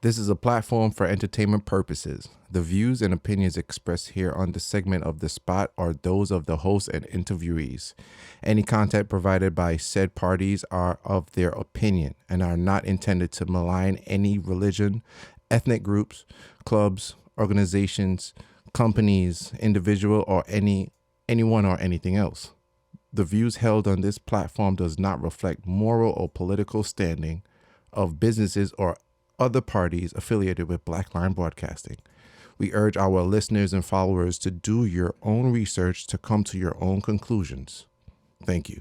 This is a platform for entertainment purposes. The views and opinions expressed here on the segment of The Spot are those of the host and interviewees. Any content provided by said parties are of their opinion and are not intended to malign any religion, ethnic groups, clubs, organizations, companies, individual, or anyone or anything else. The views held on this platform does not reflect moral or political standing of businesses or other parties affiliated with Blackline Broadcasting. We urge our listeners and followers to do your own research to come to your own conclusions. Thank you.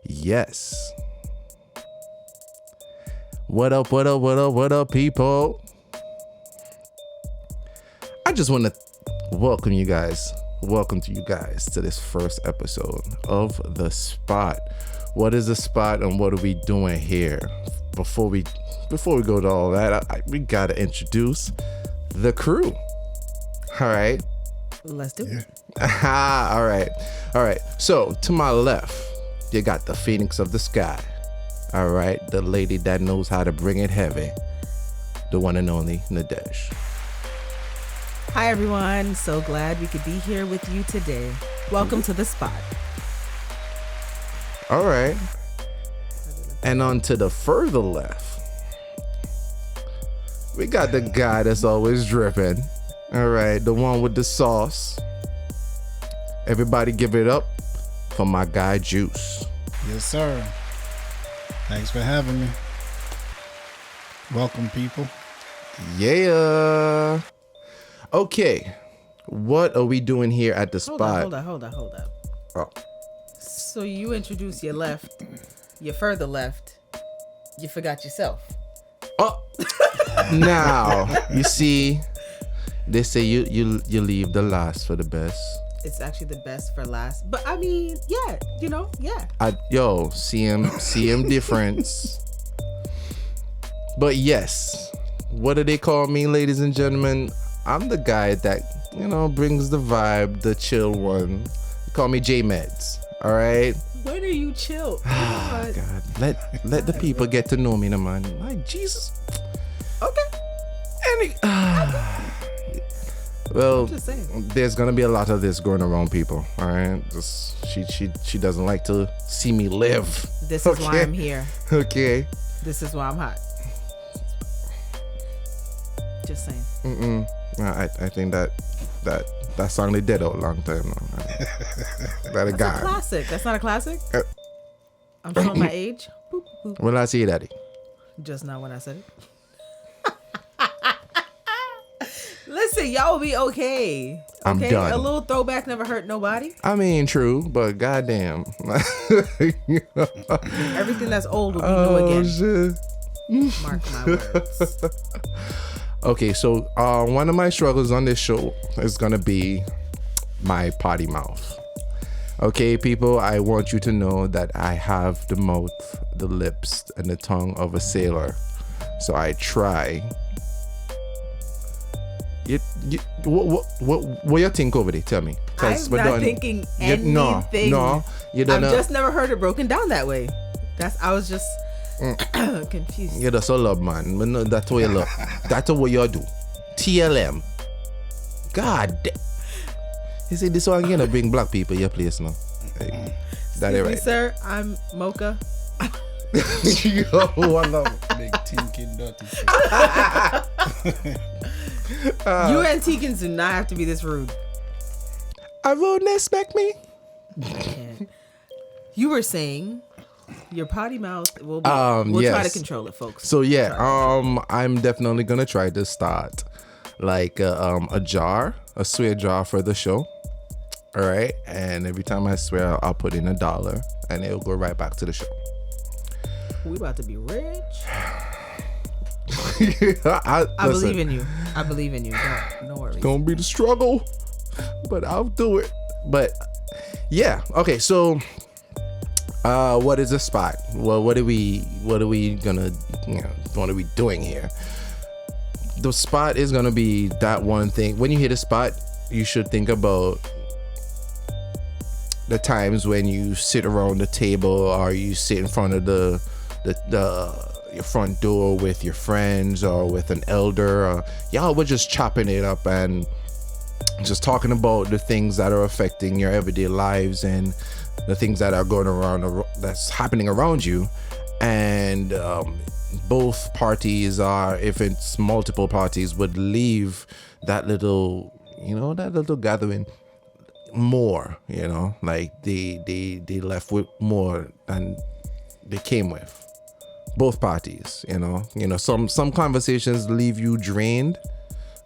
Yes. What up, what up, what up, what up, people? I just want to welcome you guys to this first episode of The Spot. What is The Spot and what are we doing here? Before we go to all that, we gotta introduce the crew. All right. Let's do it. All right. So to my left, you got the Phoenix of the Sky. All right, the lady that knows how to bring it heavy, the one and only Nadesh. Hi, everyone. So glad we could be here with you today. Welcome to The Spot. All right. And on to the further left, we got the guy that's always dripping. All right, the one with the sauce. Everybody give it up for my guy Juice. Yes, sir. Thanks for having me. Welcome, people. Yeah. Okay. What are we doing here at the spot? Hold on. Oh. So you introduced your left, your further left. You forgot yourself. Oh. Now, you see, they say you leave the last for the best. It's actually the best for last. But I mean, yeah. CM difference. But yes, what do they call me, ladies and gentlemen? I'm the guy that, brings the vibe, the chill one. They call me j.medz. All right. When are you chill? Oh, God, let the people get to know me, man. My Jesus. Okay. Well, Just saying. There's gonna be a lot of this going around, people. All right, she doesn't like to see me live. This is why I'm here. Okay. This is why I'm hot. Just saying. I think that song they did out a long time now. That a guy. That's a classic. That's not a classic. I'm showing my age. Boop, boop. When I see daddy. Just not when I said it. Listen, y'all will be okay. I'm done. A little throwback never hurt nobody. I mean, true, but goddamn. Everything that's old will be new again. Shit. Mark my words. Okay, so one of my struggles on this show is gonna be my potty mouth. Okay, people, I want you to know that I have the mouth, the lips, and the tongue of a sailor. So I try. What you think over there? Tell me. I'm not thinking anything. No, you don't know. I've just never heard it broken down that way. I was just confused. You're just a love, man. But no, that's what you love. That's what you do. TLM. God damn. You see, this one gonna bring black people your place now. Hey, that is right. Sir, I'm Mocha. Yo, I love it. Big tinking dirty. You and Teekins do not have to be this rude. I wouldn't expect me. You were saying your potty mouth will be. We'll try to control it, folks. So yeah, I'm definitely gonna try to start like a jar, a swear jar for the show. All right, and every time I swear, I'll put in $1, and it'll go right back to the show. We about to be rich. I believe in you. I believe in you. No worries. Gonna be the struggle, but I'll do it. But yeah, okay. So, what is the spot? Well, what are we gonna, what are we doing here? The spot is gonna be that one thing. When you hit a spot, you should think about the times when you sit around the table or you sit in front of your front door with your friends or with an elder, or y'all were just chopping it up and just talking about the things that are affecting your everyday lives and the things that are going around, that's happening around you. And both parties, are if it's multiple parties, would leave that little gathering more, like they left with more than they came with. Both parties, some conversations leave you drained,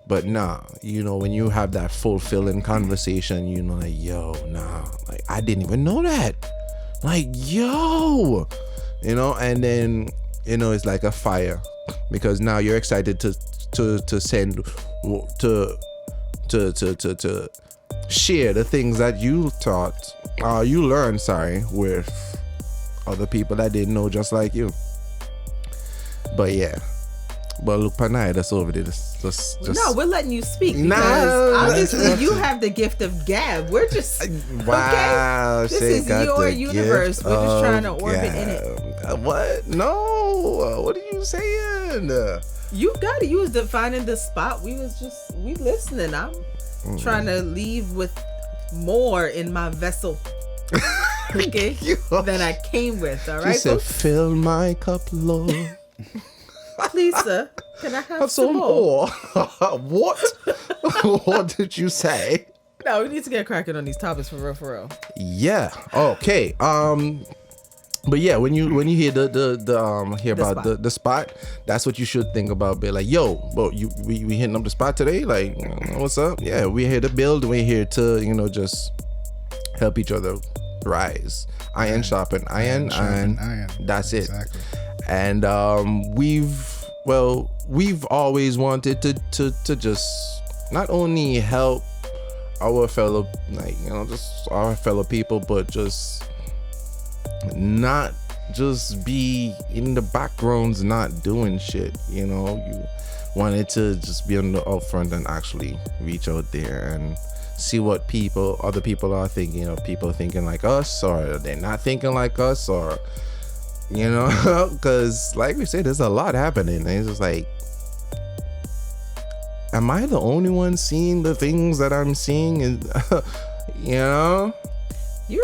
but nah, when you have that fulfilling conversation, like, yo, nah, like, I didn't even know that, like, yo, and then, it's like a fire, because now you're excited to send, to share the things that you learned, with other people that didn't know just like you. But yeah, but look, Panay, that's over there. Just no, we're letting you speak because obviously you have the gift of gab. We're just wow. Okay? This is your universe. We're just trying to orbit in it. What? No. What are you saying? You got it. You was defining the spot. We listening. I'm trying to leave with more in my vessel. Okay, than I came with. All right. She said, "Fill my cup, Lord." Please, sir, can I have some more? What? What did you say? No, we need to get cracking on these topics for real. Yeah. Okay. But yeah, when you hear the spot, that's what you should think about. Be like, yo, bro, we hitting up the spot today? Like, what's up? Yeah, we're here to build. We're here to just help each other rise. Iron sharpen iron. That's it. Exactly. And we've always wanted to just not only help our fellow, just our fellow people, but just not just be in the backgrounds not doing shit. You wanted to just be on the upfront and actually reach out there and see what other people are thinking. People thinking like us, or they're not thinking like us, or because like we said, there's a lot happening, and it's just like, am I the only one seeing the things that I'm seeing? And you're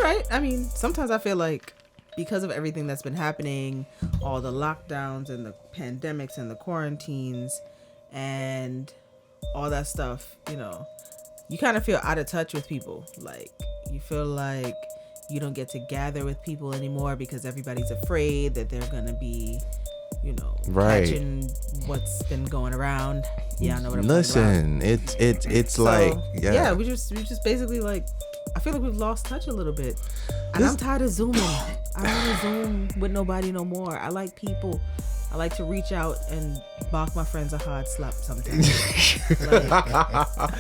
right. I mean, sometimes I feel like because of everything that's been happening, all the lockdowns and the pandemics and the quarantines and all that stuff, you kind of feel out of touch with people. Like, you feel like you don't get to gather with people anymore because everybody's afraid that they're gonna be, right, catching what's been going around. Yeah, I know what I'm talking about. It's so, like, yeah, we just basically, like, I feel like we've lost touch a little bit, and I'm tired of zooming. I don't want to zoom with nobody no more. I like people. I like to reach out and bark my friends a hard slap sometimes.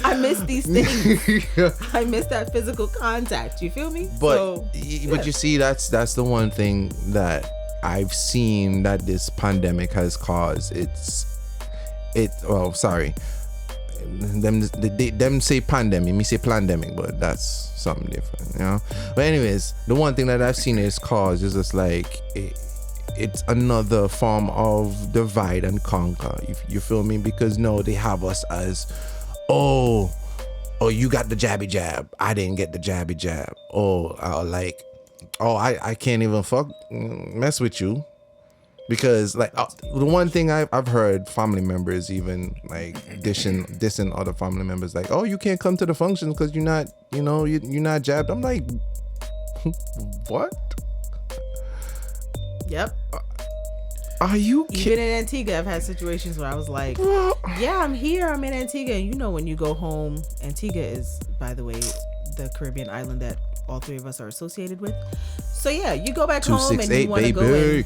I miss these things. I miss that physical contact. You feel me? But you see, that's the one thing that I've seen that this pandemic has caused. Them say pandemic, me say pandemic, but that's something different, But anyways, the one thing that I've seen it's caused is just like it's another form of divide and conquer. You feel me? Because they have us as, oh, you got the jabby jab, I didn't get the jabby jab. I can't even mess with you. Because like the one thing I've heard family members even like dissing other family members, like, oh, you can't come to the functions because you're not you're not jabbed. I'm like, what? Yep. Are you even in Antigua? I've had situations where I was like, yeah, I'm here, I'm in Antigua, and when you go home, Antigua is, by the way, the Caribbean island that all three of us are associated with. So yeah, you go back home and you want to go and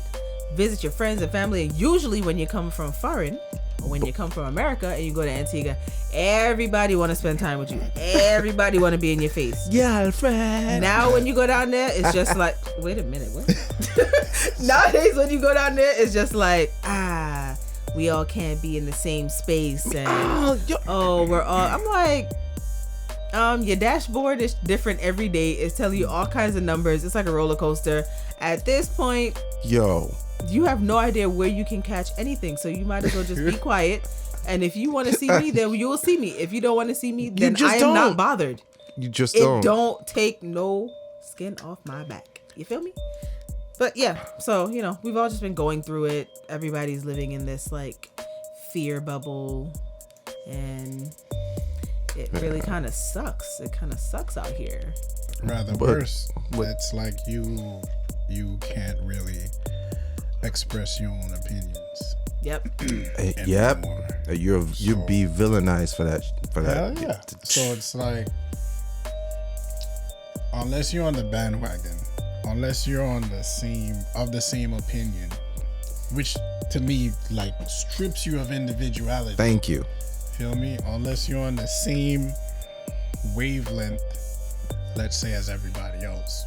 visit your friends and family. And usually when you come from foreign, or when you come from America and you go to Antigua, everybody want to spend time with you. Everybody want to be in your face. Yeah, friend. Now when you go down there, it's just like, wait a minute, what? Nowadays when you go down there, it's just like, we all can't be in the same space, and we're all. I'm like, Your dashboard is different every day. It's telling you all kinds of numbers. It's like a roller coaster. At this point, Yo, you have no idea where you can catch anything. So you might as well just be quiet. And if you want to see me, then you will see me. If you don't want to see me, then just I am not don't. bothered. you just It don't. don't take no skin off my back. You feel me? But yeah, so we've all just been going through it. Everybody's living in this like fear bubble, and it really kind of sucks. It kind of sucks out here. Rather worse. It's like you can't really express your own opinions. Yep. Yep. anymore. You'd be villainized for that. Hell yeah. So it's like, unless you're on the bandwagon, unless you're on the same opinion, which to me like strips you of individuality. Thank you. Feel me? Unless you're on the same wavelength, let's say, as everybody else,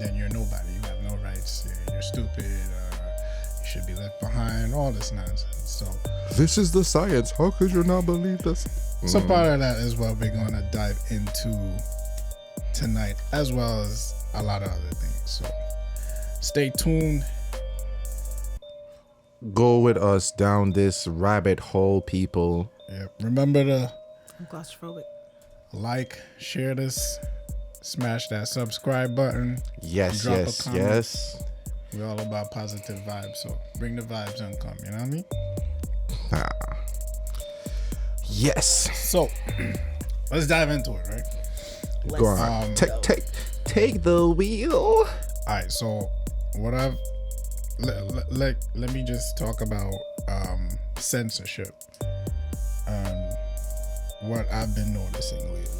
then you're nobody. You have no rights. You're stupid. You should be left behind. All this nonsense. So This is the science. How could you not believe this? So part of that is what we're going to dive into tonight, as well as a lot of other things. So stay tuned. Go with us down this rabbit hole, people. Yeah. Remember to I'm claustrophobic. like, share this, smash that subscribe button. Yes, Drop a yes, comment. yes. We're all about positive vibes, so bring the vibes and come. You know what I mean? Yes. So let's dive into it, right? Go on. Take the wheel. All right. So what I've let me just talk about censorship and what I've been noticing lately.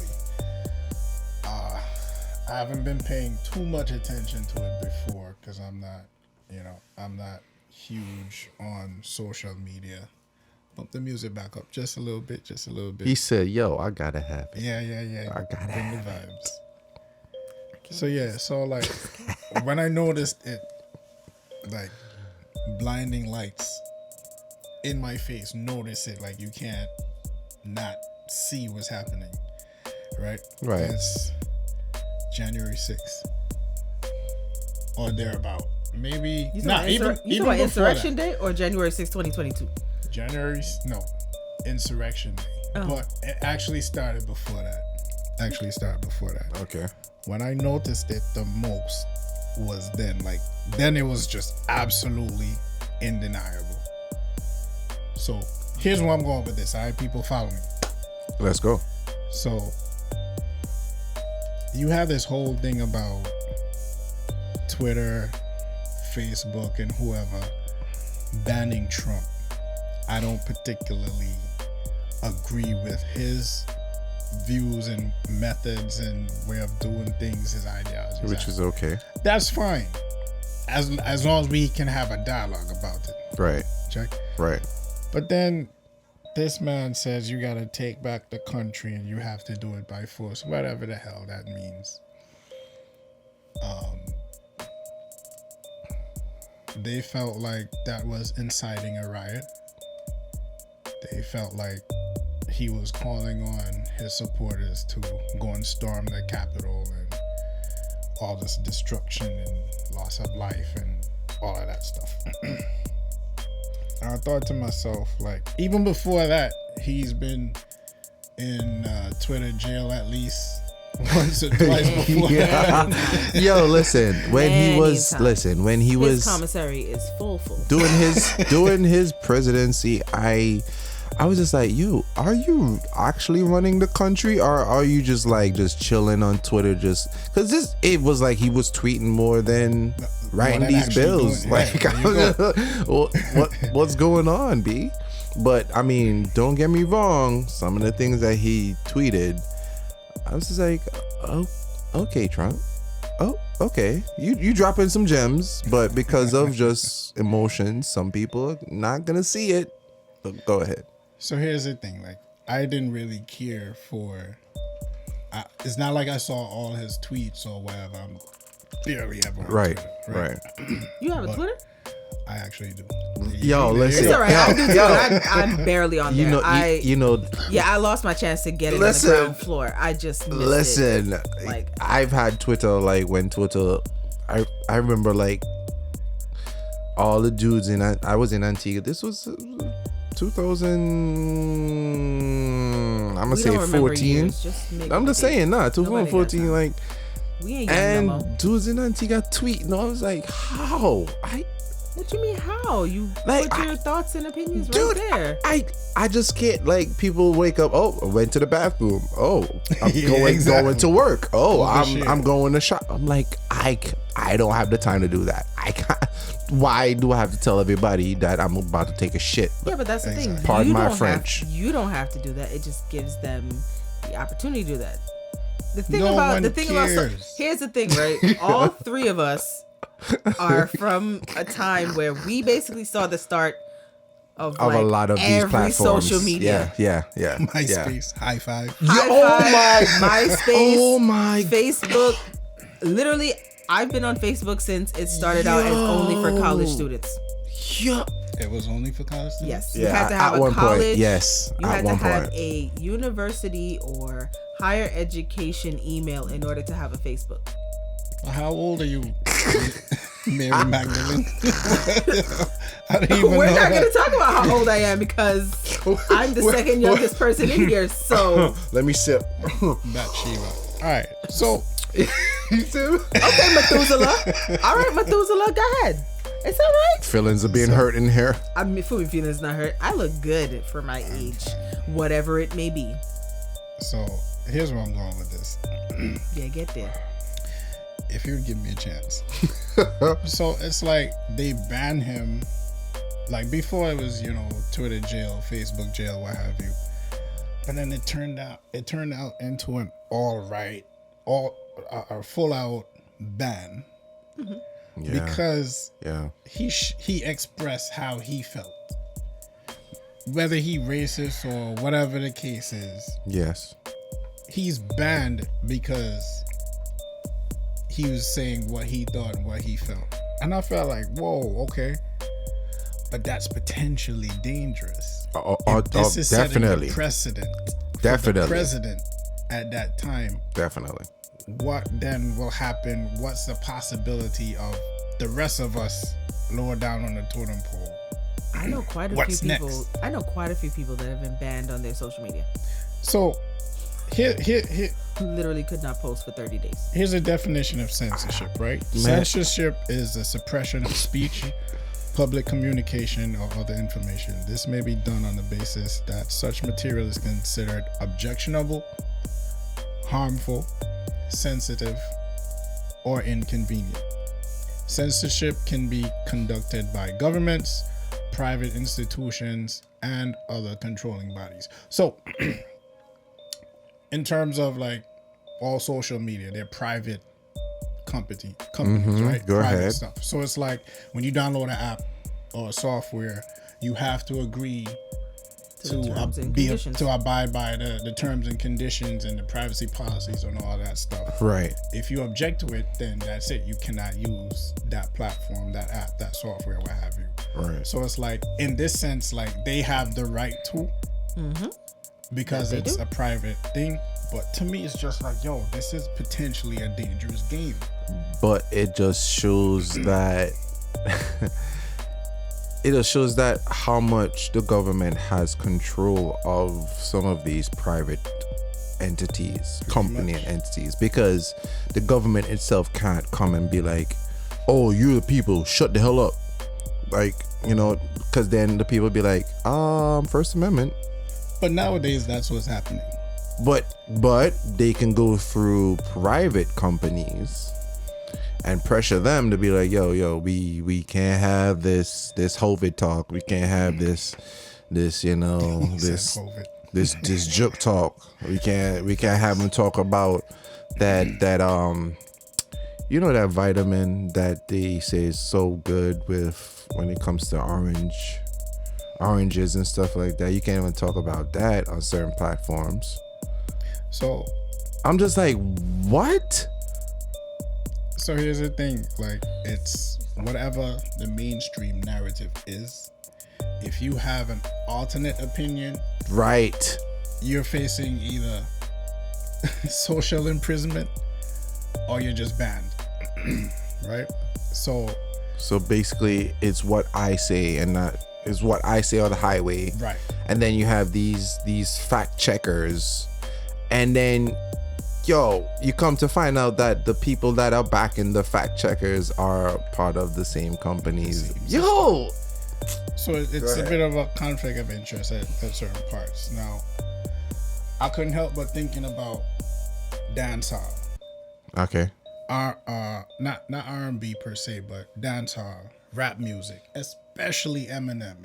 I haven't been paying too much attention to it before because I'm not huge on social media. Bump the music back up just a little bit. He said, "Yo, I gotta have it." Yeah. I gotta Bring the have vibes. So yeah, so like when I noticed it, like blinding lights in my face, notice it, like you can't not see what's happening, right? Right. It's January 6th or thereabout. Maybe You not talking even about before Insurrection that. Day or January 6, 2022? Insurrection Day. Oh. But it actually started before that. Okay. When I noticed it the most was then it was just absolutely undeniable. So here's where I'm going with this. All right, people, follow me. Let's go. So you have this whole thing about Twitter, Facebook, and whoever banning Trump. I don't particularly agree with his views and methods and way of doing things, his ideology. Which is okay. That's fine. As long as we can have a dialogue about it. Right. Check. Right. But then this man says you gotta take back the country and you have to do it by force, whatever the hell that means. They felt like that was inciting a riot. They felt like he was calling on his supporters to go and storm the Capitol and all this destruction and loss of life and all of that stuff. And I thought to myself, like, even before that, he's been in Twitter jail at least once or twice before. Yo, listen. When he was His commissary is full. doing his presidency, I was just like, yo, are you actually running the country, or are you just chilling on Twitter? Just because it was like he was tweeting more than writing these bills. What's going on, B? But I mean, don't get me wrong. Some of the things that he tweeted, I was just like, oh, okay, Trump. Oh, okay. You dropping some gems, but because of just emotions, some people are not gonna see it. But go ahead. So here's the thing, like, I didn't really care for. It's not like I saw all his tweets or whatever. I'm barely ever on Right, Twitter, right. You have a Twitter? I actually do. Yo, listen. It's all right. I do too. Yo. I'm barely on there. You know. I lost my chance to get it Listen. on the ground floor. I just missed Listen, it. Like, I've had Twitter, like when Twitter, I remember like all the dudes I was in Antigua. This was 2000. I'm gonna say 14. I'm just saying, 2014. Like, we ain't young and no more. dudes in Antigua tweeting. I was like, how? What you mean how? You Like, put your thoughts and opinions Dude, right there. I just can't, like, people wake up, oh, I went to the bathroom. Oh, I'm Yeah, exactly. going to work. Oh, Overshare. I'm going to shop. I'm like, I don't have the time to do that. I can't. Why do I have to tell everybody that I'm about to take a shit? Yeah, but that's the thing. Pardon You my don't French. you don't have to do that. It just gives them the opportunity to do that. The thing No about one cares. here's the thing, right? All three of us are from a time where we basically saw the start of Of like a lot of these every platforms. social media. Yeah. MySpace, high five. MySpace, Oh my. Facebook. Literally, I've been on Facebook since it started out as only for college students. Yeah. It was only for college students? Yes, you had to have at a one college. point. Yes, You at had to one have point. a university or higher education email in order to have a Facebook. Well, how old are you, Mary Magdalene? I don't even We're know not that. going to talk about how old I am because I'm the second youngest person in here. So, Let me sip. Bathsheba. All right, so You too? okay, Methuselah. All right, Methuselah, go ahead. It's all right. Feelings are being hurt in here. I mean, food feelings not hurt. I look good for my age, whatever it may be. so here's where I'm going with this. Yeah, get there. If you would give me a chance. So it's like they banned him. Like before it was, Twitter jail, Facebook jail, what have you. But then it turned out into an a full out ban. Yeah. Because Yeah. he expressed how he felt, whether he racist or whatever the case is. Yes. He's banned because he was saying what he thought and what he felt, and I felt like, whoa, okay, but that's potentially dangerous. Definitely. Setting a precedent for Definitely. the president at that time. Definitely. What then will happen? What's the possibility of the rest of us lower down on the totem pole? I know quite a What's few people. next? I know quite a few people that have been banned on their social media. So here Literally could not post for 30 days. here's a definition of censorship, right? Censorship is the suppression of speech, public communication, or other information. This may be done on the basis that such material is considered objectionable, harmful, sensitive, or inconvenient. Censorship can be conducted by governments, private institutions, and other controlling bodies. So, in terms of like all social media, they're private companies, right? Go Private ahead. stuff. So it's like when you download an app or a software, you have to agree To the terms and conditions. to abide by the terms and conditions and the privacy policies and all that stuff. Right. If you object to it, then that's it. You cannot use that platform, that app, that software, what have you. Right. So it's like, in this sense, like they have the right to, because Yeah, they it's do. a private thing. But to me, it's just like, yo, this is potentially a dangerous game. But it just shows that how much the government has control of some of these private entities, company much. entities, because the government itself can't come and be like, oh, you the people, shut the hell up. Like, because then the people be like, First Amendment. But nowadays, that's what's happening. But they can go through private companies and pressure them to be like, yo, we can't have this COVID talk. We can't have this He said this COVID. this joke talk. We can't have them talk about that that vitamin that they say is so good with when it comes to oranges and stuff like that. You can't even talk about that on certain platforms. So I'm just like, what? So here's the thing, like, it's whatever the mainstream narrative is. If you have an alternate opinion, Right. you're facing either social imprisonment or you're just banned. Right? So basically, it's what I say, and not is what I say on the highway. right. And then you have these fact checkers, and then you come to find out that the people that are backing the fact checkers are part of the same companies. Yo. So it's a bit of a conflict of interest at certain parts. Now, I couldn't help but thinking about dancehall. Okay. Not R&B per se, but dancehall, rap music, especially Eminem.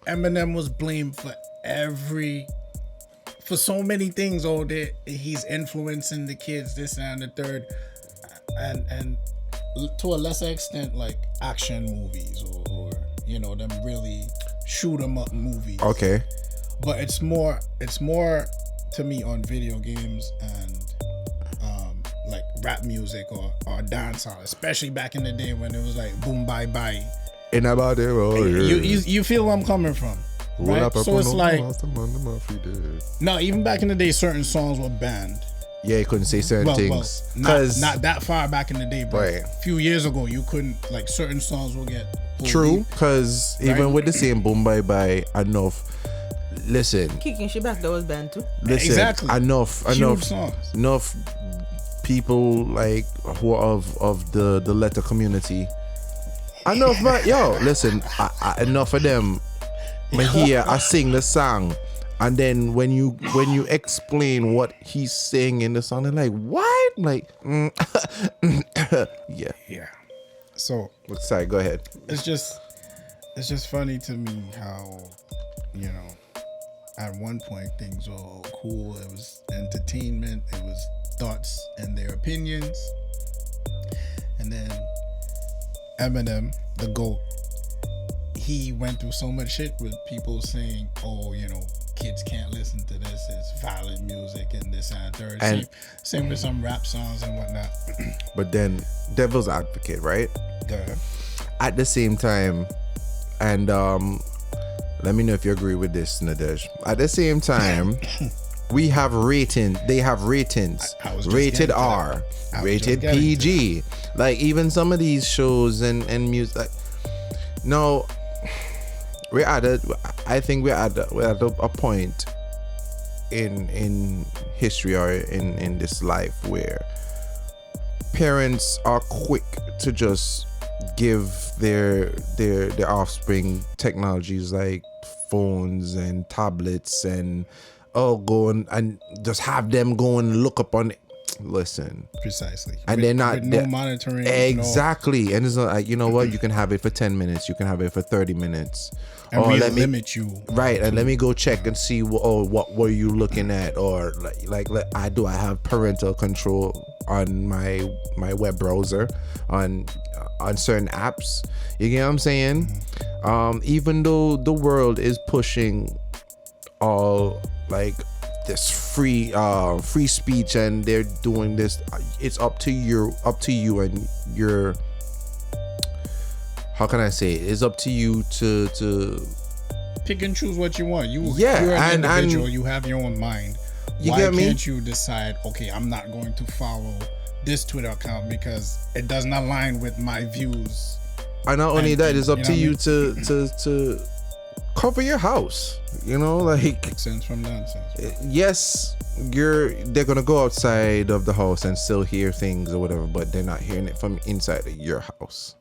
Eminem was blamed for so many things. Oh, he's influencing the kids, this and the third, and to a lesser extent, like action movies or them really shoot 'em up movies. Okay. But it's more to me on video games and like rap music or dancehall, especially back in the day when it was like boom bye bye. In about it, You feel where I'm coming from, right? So it's like no, even back in the day, certain songs were banned. Yeah, you couldn't say certain things not that far back in the day, but Right. a few years ago, you couldn't, like, certain songs will get pulled. True, because even with the same boom bye bye, enough. Listen, Kicking shit back, that was banned too. listen. Exactly. Enough songs. enough people like who are of the letter community. Enough, but listen. Enough of them. But here I sing the song, and then when you explain what he's saying in the song, they're like, what? Like, yeah. So Sorry, go ahead. it's just funny to me how at one point things were all cool. It was entertainment. It was thoughts and their opinions. And then Eminem, the GOAT, he went through so much shit with people saying, oh, kids can't listen to this. It's violent music and this and third. And- same with some rap songs and whatnot. But then, devil's advocate, right? Go ahead. At the same time, and let me know if you agree with this, Nadej. At the same time, we have rating. They have ratings. I was just Rated getting to R, that. I was rated just getting to PG. Like even some of these shows and music. Like, no, I think we're at a point in history or in this life where parents are quick to just give their offspring technologies like phones and tablets and go and just have them go and look up on it. Listen, Precisely. and they're not with no monitoring. exactly, and it's not like, you know what, you can have it for 10 minutes, you can have it for 30 minutes, And we limit you. right, and let me go check and see what were you looking at, or like I have parental control on my web browser on certain apps. You get what I'm saying? Even though the world is pushing all like this free speech and they're doing this, it's up to you and your, how can I say it? It's up to you to pick and choose what you want. You're and an individual. You have your own mind. You Why get me? can't you decide, okay, I'm not going to follow this Twitter account because it doesn't align with my views? And not only that, it's up you to know you what to cover your house. Like Sense from nonsense. yes, they're gonna go outside of the house and still hear things or whatever, but they're not hearing it from inside of your house.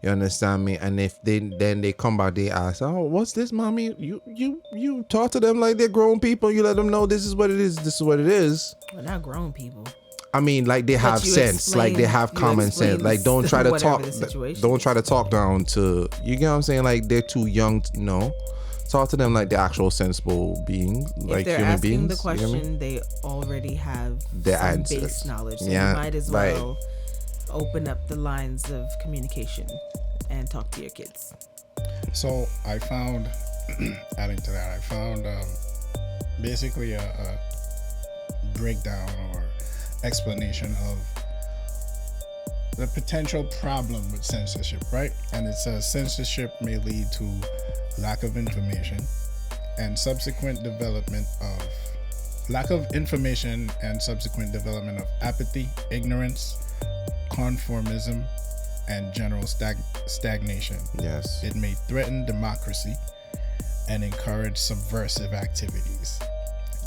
You understand me? And if they come back, they ask, oh, what's this, mommy? You talk to them like they're grown people. You let them know this is what it is. This is what it is. Well, not grown people. I mean, like they have sense, like they have common sense. Like don't try to talk. Don't try to talk down to. You get what I'm saying? Like they're too young. No, talk to them like they're actual sensible beings, like if they're human asking beings. the question, you get me? they already have Their some answers. base knowledge. So Yeah, you might as right. well open up the lines of communication and talk to your kids. So I found, adding to that, I found basically a breakdown or explanation of the potential problem with censorship, right? And it says censorship may lead to lack of information and subsequent development of apathy, ignorance, conformism, and general stagnation. Yes. It may threaten democracy and encourage subversive activities.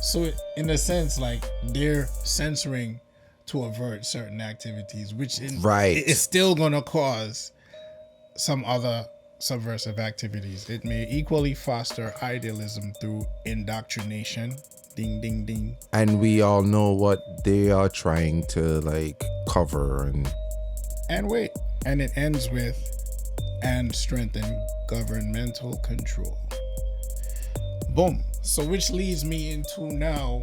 So in a sense, like, they're censoring to avert certain activities, which is still going to cause some other subversive activities. It may equally foster idealism through indoctrination. Ding, ding, ding. And we all know what they are trying to like cover And it ends with and strengthen governmental control. Boom. So which leads me into now,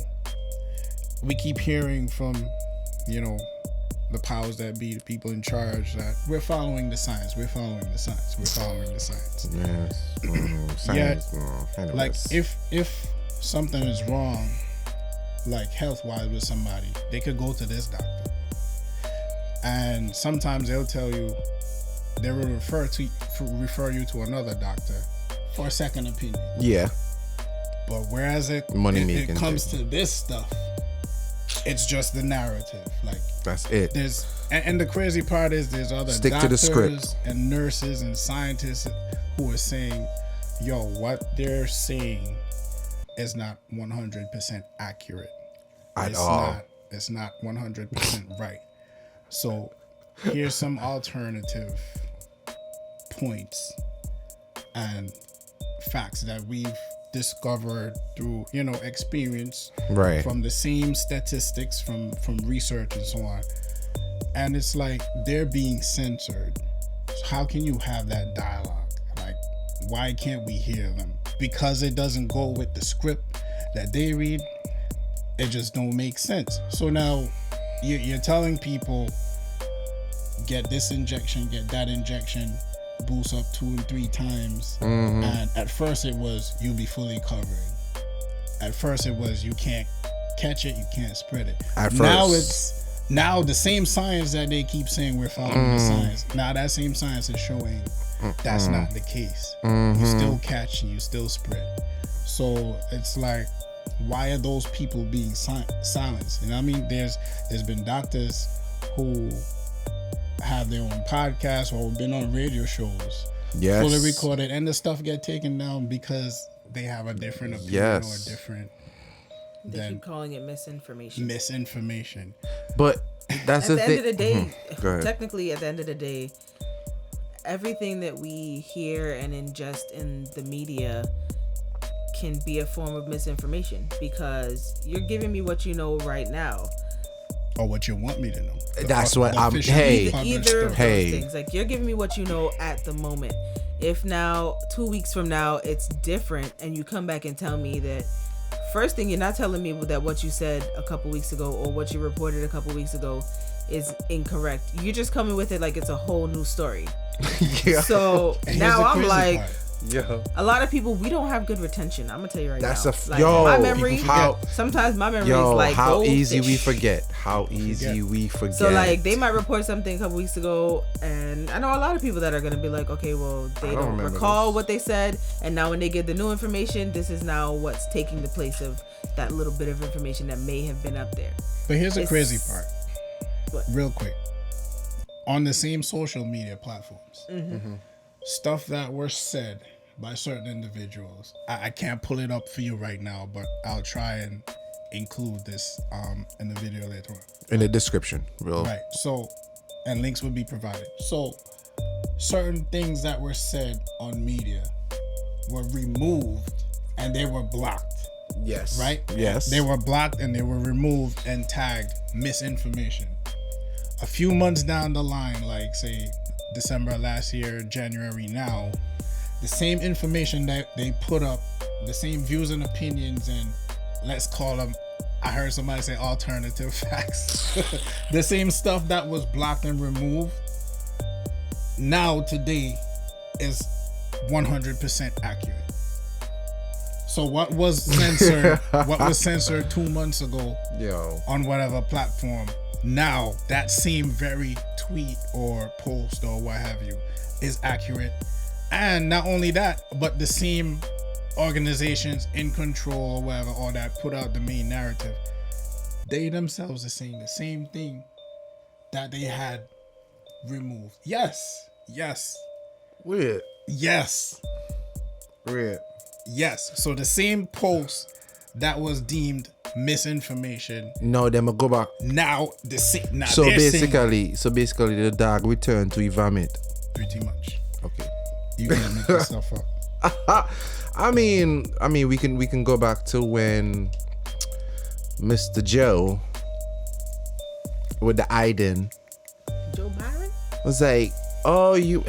we keep hearing from, the powers that be, the people in charge, that we're following the science. We're following the science. Yes. Yet, like, if something is wrong, like health-wise with somebody, they could go to this doctor. And sometimes they'll tell you, they will refer you to another doctor for a second opinion. Yeah. But whereas it comes to this stuff, it's just the narrative. Like, that's it. And the crazy part is there's other Stick doctors to the script. And nurses and scientists who are saying, yo, what they're saying is not 100% accurate. At all. It's not 100% right. So here's some alternative points and facts that we've discovered through experience, right, from the same statistics, from research and so on. And it's like they're being censored. So how can you have that dialogue? Like, why can't we hear them? Because it doesn't go with the script that they read. It just don't make sense. So now you're telling people, get this injection, get that injection, boost up 2 and 3 times. Mm-hmm. And at first it was, you'll be fully covered. At first it was, you can't catch it, you can't spread it. At first. Now the same science that they keep saying we're following the science. Now that same science is showing that's not the case. You still catch and you still spread. So it's like, why are those people being silenced? I mean, there's been doctors who have their own podcasts or been on radio shows, yes, fully recorded, and the stuff get taken down because they have a different opinion, or different. They keep calling it misinformation. But that's at the end of the day. Technically, at the end of the day, everything that we hear and ingest in the media can be a form of misinformation, because you're giving me what you know right now, or what you want me to know. That's what I'm. Either of those things. Like, you're giving me what you know at the moment. If now 2 weeks from now it's different, and you come back and tell me that, first thing, you're not telling me that what you said a couple weeks ago or what you reported a couple weeks ago is incorrect. You're just coming with it like it's a whole new story. Yeah. So now I'm like, yeah. A lot of people, we don't have good retention. I'm gonna tell you right now. My memory. Sometimes my memory is like how goldfish. easy we forget. So like, they might report something a couple weeks ago, and I know a lot of people that are gonna be like, okay, well, they don't recall what they said, and now when they get the new information, this is now what's taking the place of that little bit of information that may have been up there. But here's the crazy part. What? Real quick. On the same social media platforms, stuff that were said by certain individuals. I can't pull it up for you right now, but I'll try and include this in the video later on. In the description. Right. So, and links will be provided. So, certain things that were said on media were removed and they were blocked. Yes. Right? Yes. They were blocked and they were removed and tagged misinformation. A few months down the line, like say December last year, January now, the same information that they put up, the same views and opinions, and let's call them, I heard somebody say alternative facts. The same stuff that was blocked and removed, now today is 100% accurate. So what was censored 2 months ago on whatever platform, now that same very tweet or post or what have you is accurate. And not only that, but the same organizations in control or whatever, or that put out the main narrative, they themselves are saying the same thing that they had removed. Yes. Weird. Yes. So the same post that was deemed misinformation. No, them go back. Now the So basically, the dog returned to vomit. pretty much. Okay. You can make this stuff up. I mean, we can go back to when Mr. Joe with the Iden Joe Byron? was like, "Oh, you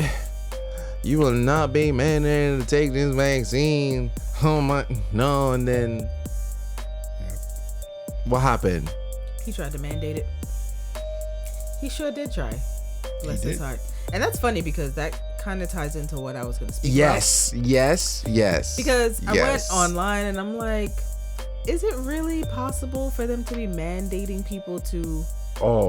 will not be mandated to take this vaccine." Oh my, no, and then what happened? He tried to mandate it. He sure did try. Bless He his did. heart. And that's funny because that kind of ties into what I was going to speak about. Yes. Because I went online and I'm like, is it really possible for them to be mandating people to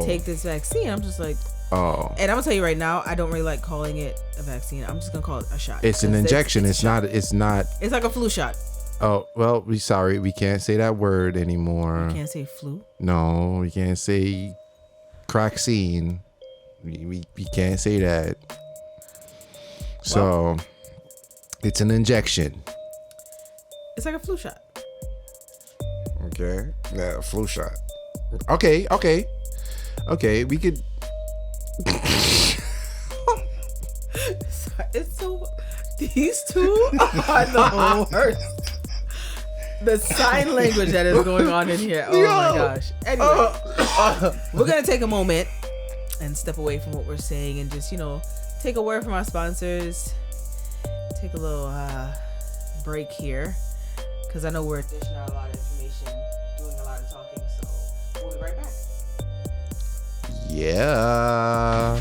take this vaccine? I'm just like, and I'm gonna tell you right now, I don't really like calling it a vaccine. I'm just gonna call it a shot. It's an injection. It's not. It's like a flu shot. Oh, well, we can't say that word anymore. You can't say flu. No, we can't say cracksine. We can't say that. So it's an injection. It's like a flu shot. Okay. Yeah, flu shot. Okay. We could. It's so. These two are the worst. The sign language that is going on in here. Oh my gosh. Anyway, we're gonna take a moment and step away from what we're saying and just, take a word from our sponsors. Take a little break here because I know we're dishing out a lot of information, doing a lot of talking. So we'll be right back. Yeah.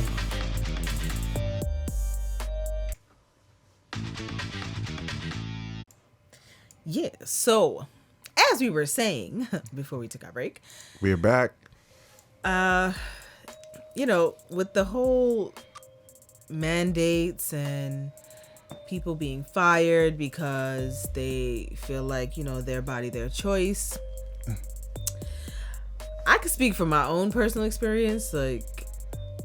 Yeah. So as we were saying before we took our break, We're back. with the whole mandates and people being fired because they feel like, their body, their choice. I could speak from my own personal experience, like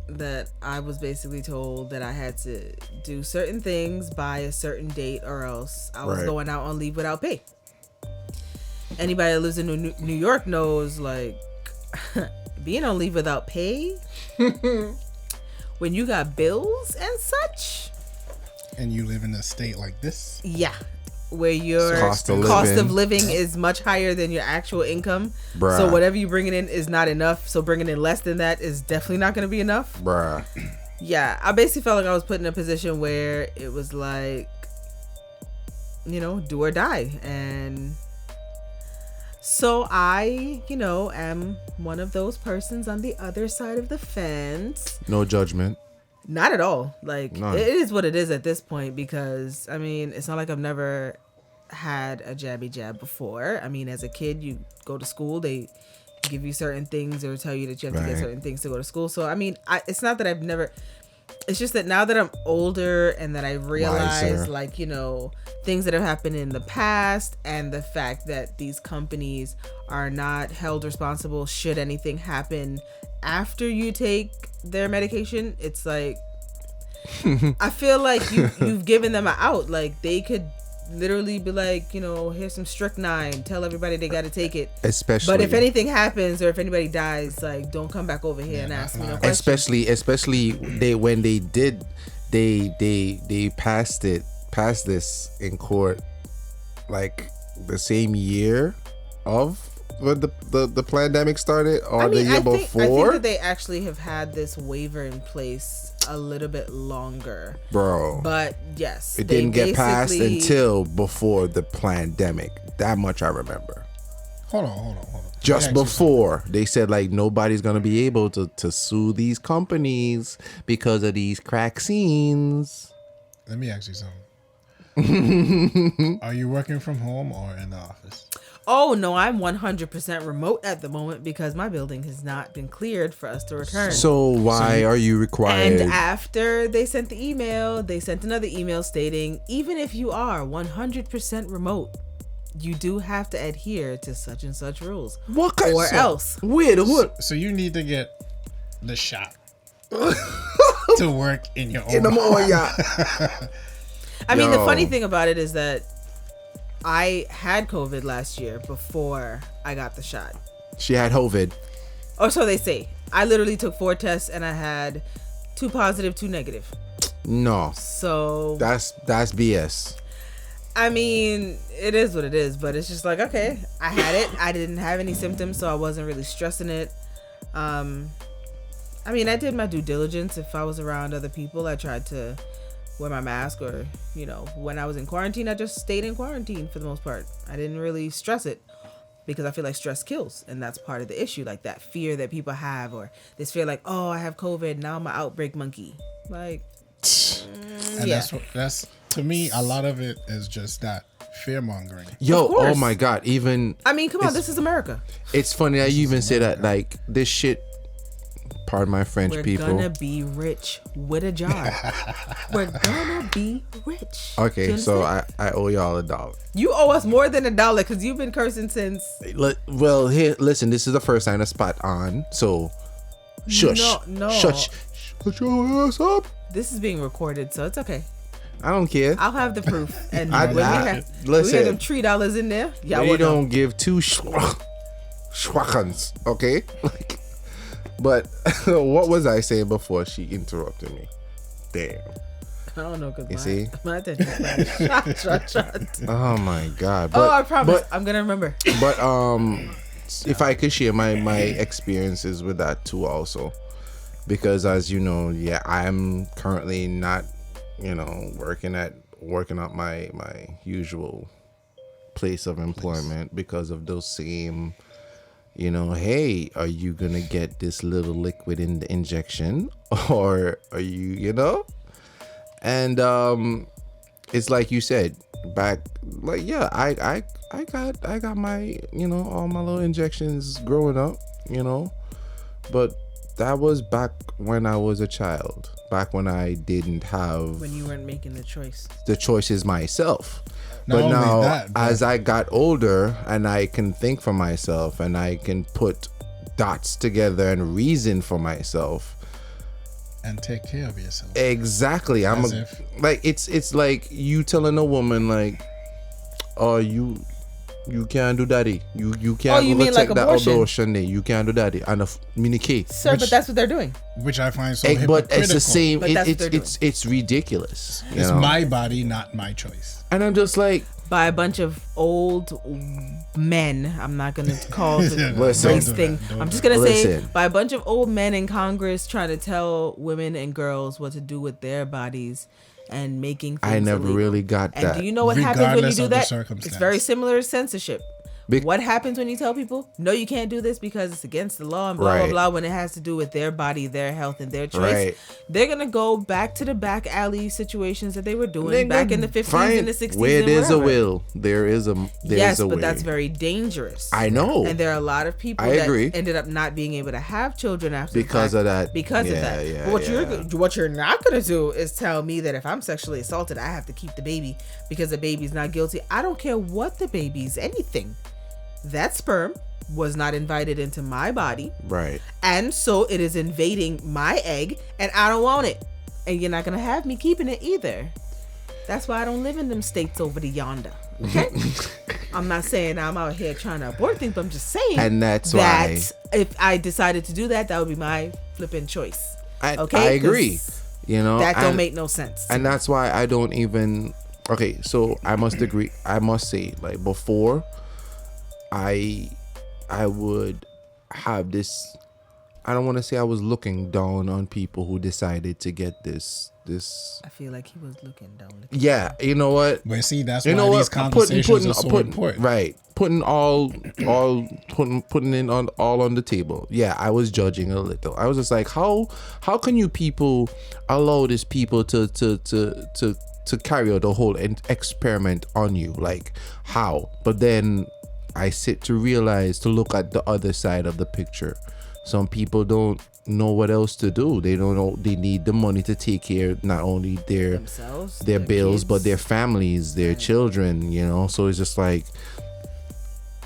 that I was basically told that I had to do certain things by a certain date or else I was going out on leave without pay. Anybody that lives in New York knows, like, being on leave without pay when you got bills and such. And you live in a state like this. Yeah. Where your cost of living is much higher than your actual income. Bruh. So whatever you bringing in is not enough. So bringing in less than that is definitely not going to be enough. Bruh. Yeah. I basically felt like I was put in a position where it was like, do or die. And so I, am one of those persons on the other side of the fence. No judgment. Not at all. Like, None. It is what it is at this point because, it's not like I've never had a jabby jab before. As a kid, you go to school, they give you certain things or tell you that you have to get certain things to go to school. So, it's not that I've never... It's just that now that I'm older and that I realize, things that have happened in the past and the fact that these companies are not held responsible should anything happen after you take their medication, it's like I feel like you've given them an out. Like they could literally be like, here's some strychnine, tell everybody they got to take it. Especially, but if anything happens or if anybody dies, like don't come back over here and ask me no questions. Especially when they passed this in court like the same year of when the pandemic started or the year before. I think that they actually have had this waiver in place a little bit longer, bro. But yes, it didn't get passed until before the pandemic. That much I remember. Hold on. Just before they said like nobody's gonna be able to sue these companies because of these crack scenes. Let me ask you something. Are you working from home or in the office? Oh no, I'm 100% remote at the moment because my building has not been cleared for us to return. So why are you required? And after they sent the email, they sent another email stating, even if you are 100% remote, you do have to adhere to such and such rules. What kind or else. Wait, what? So you need to get the shot to work in your own home. I mean, the funny thing about it is that I had COVID last year before I got the shot. She had COVID. Or so they say. I literally took 4 tests and I had 2 positive, 2 negative. No. So That's BS. I mean, it is what it is, but it's just like, okay, I had it. I didn't have any symptoms, so I wasn't really stressing it. I mean, I did my due diligence. If I was around other people, I tried to wear my mask, or, you know, when I was in quarantine, I just stayed in quarantine for the most part. I didn't really stress it because I feel like stress kills, and that's part of the issue, like that fear that people have, or this fear like, oh, I have COVID, now I'm an outbreak monkey. Like, and yeah. that's to me, a lot of it is just that fear mongering. Yo, oh my God, even I mean, come on, this is America. it's funny that you even say that, like, this shit, pardon my French, We're people. gonna be rich with a job. We're gonna be rich. Okay, You so understand? I owe y'all $1. You owe us more than $1 because you've been cursing since. Well, here, listen, this is the first time the spot on, so shush. No. Shush. Shut your ass up. This is being recorded, so it's okay. I don't care. I'll have the proof. And I- when we I- have listen. them $3 in there, y'all We will know. don't give two schwackens, okay? Like, but what was I saying before she interrupted me? Damn. I don't know, because You see? my attention's fine. Shot. Oh my God. But, I promise. I'm going to remember. But if I could share my experiences with that too also, because as you know, yeah, I'm currently not, you know, working at my usual place of employment because of those same, you know, hey, are you gonna get this little liquid in the injection, or are you know? And it's like you said back, like, yeah, I got my, you know, all my little injections growing up, you know, but that was back when I was a child, back when I didn't have, When you weren't making the choice. the choices myself. Not But only now, that, but- as I got older and I can think for myself and I can put dots together and reason for myself. And take care of yourself. Exactly. Like, it's like you telling a woman, like, oh, you can't do daddy. You can't you mean like that abortion? abortion day. You can't do daddy. And a mini cake. Sir, but that's what they're doing. Which I find so But hypocritical. it's the same. But that's what they're It's ridiculous. You It's know? my body, not my choice. And I'm just like, By a bunch of old men. I'm not going to call the Listen. race Don't do thing. that. Don't I'm do just that. going to say Listen. by a bunch of old men in Congress trying to tell women and girls what to do with their bodies and making things I never illegal. really got And that. do you know what happens when you Regardless do of the that? circumstance. It's very similar to censorship. Bec- What happens when you tell people, no, you can't do this because it's against the law and blah, Right. blah, blah, when it has to do with their body, their health, and their choice? Right. They're going to go back to the back alley situations that they were doing back in the 50s Fine. and the 60s. Where and there's a wherever. will, there's Yes, a but way. that's very dangerous. I know. And there are a lot of people I that agree. ended up not being able to have children after the Because fact of that. Because of Yeah, that. yeah, But yeah. what you're not gonna do is tell me that if I'm sexually assaulted, I have to keep the baby because the baby's not guilty. I don't care what the baby's anything. That sperm was not invited into my body, Right. and so it is invading my egg, and I don't want it. And you're not gonna have me keeping it either. That's why I don't live in them states over the yonder. Okay? I'm not saying I'm out here trying to abort things, but I'm just saying And that's that why if I decided to do that, that would be my flipping choice. I Okay? agree. 'Cause You know, that don't and- make no sense. And that's why I don't even. Okay, so I must agree. I must say, like, before, I would have this. I don't want to say I was looking down on people who decided to get this. I feel like he was looking down. Yeah, you know what? But see, that's You why know these what? conversations are so important. Right. Putting putting in on all on the table. Yeah, I was judging a little. I was just like, how can you people allow these people to carry out the whole experiment on you? Like, how? But then I sit to realize, to look at the other side of the picture. Some people don't know what else to do. They don't know, they need the money to take care not only themselves, their bills, kids, but their families, their children, you know. So it's just like,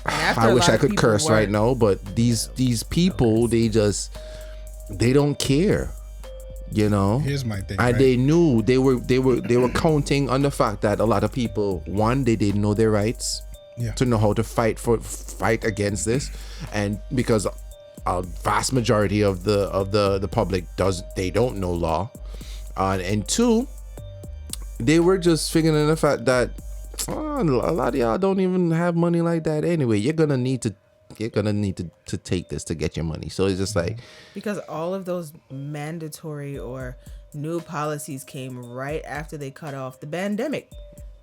I wish I could curse right now, but these people, they don't care, you know. Here's my thing, and right? they knew they were counting on the fact that a lot of people, one, they didn't know their rights, to know how to fight against this, and because a vast majority of the public they don't know law, and two, they were just figuring the fact that a lot of y'all don't even have money like that anyway. You're gonna need to take this to get your money. So it's just like, because all of those mandatory or new policies came right after they cut off the pandemic.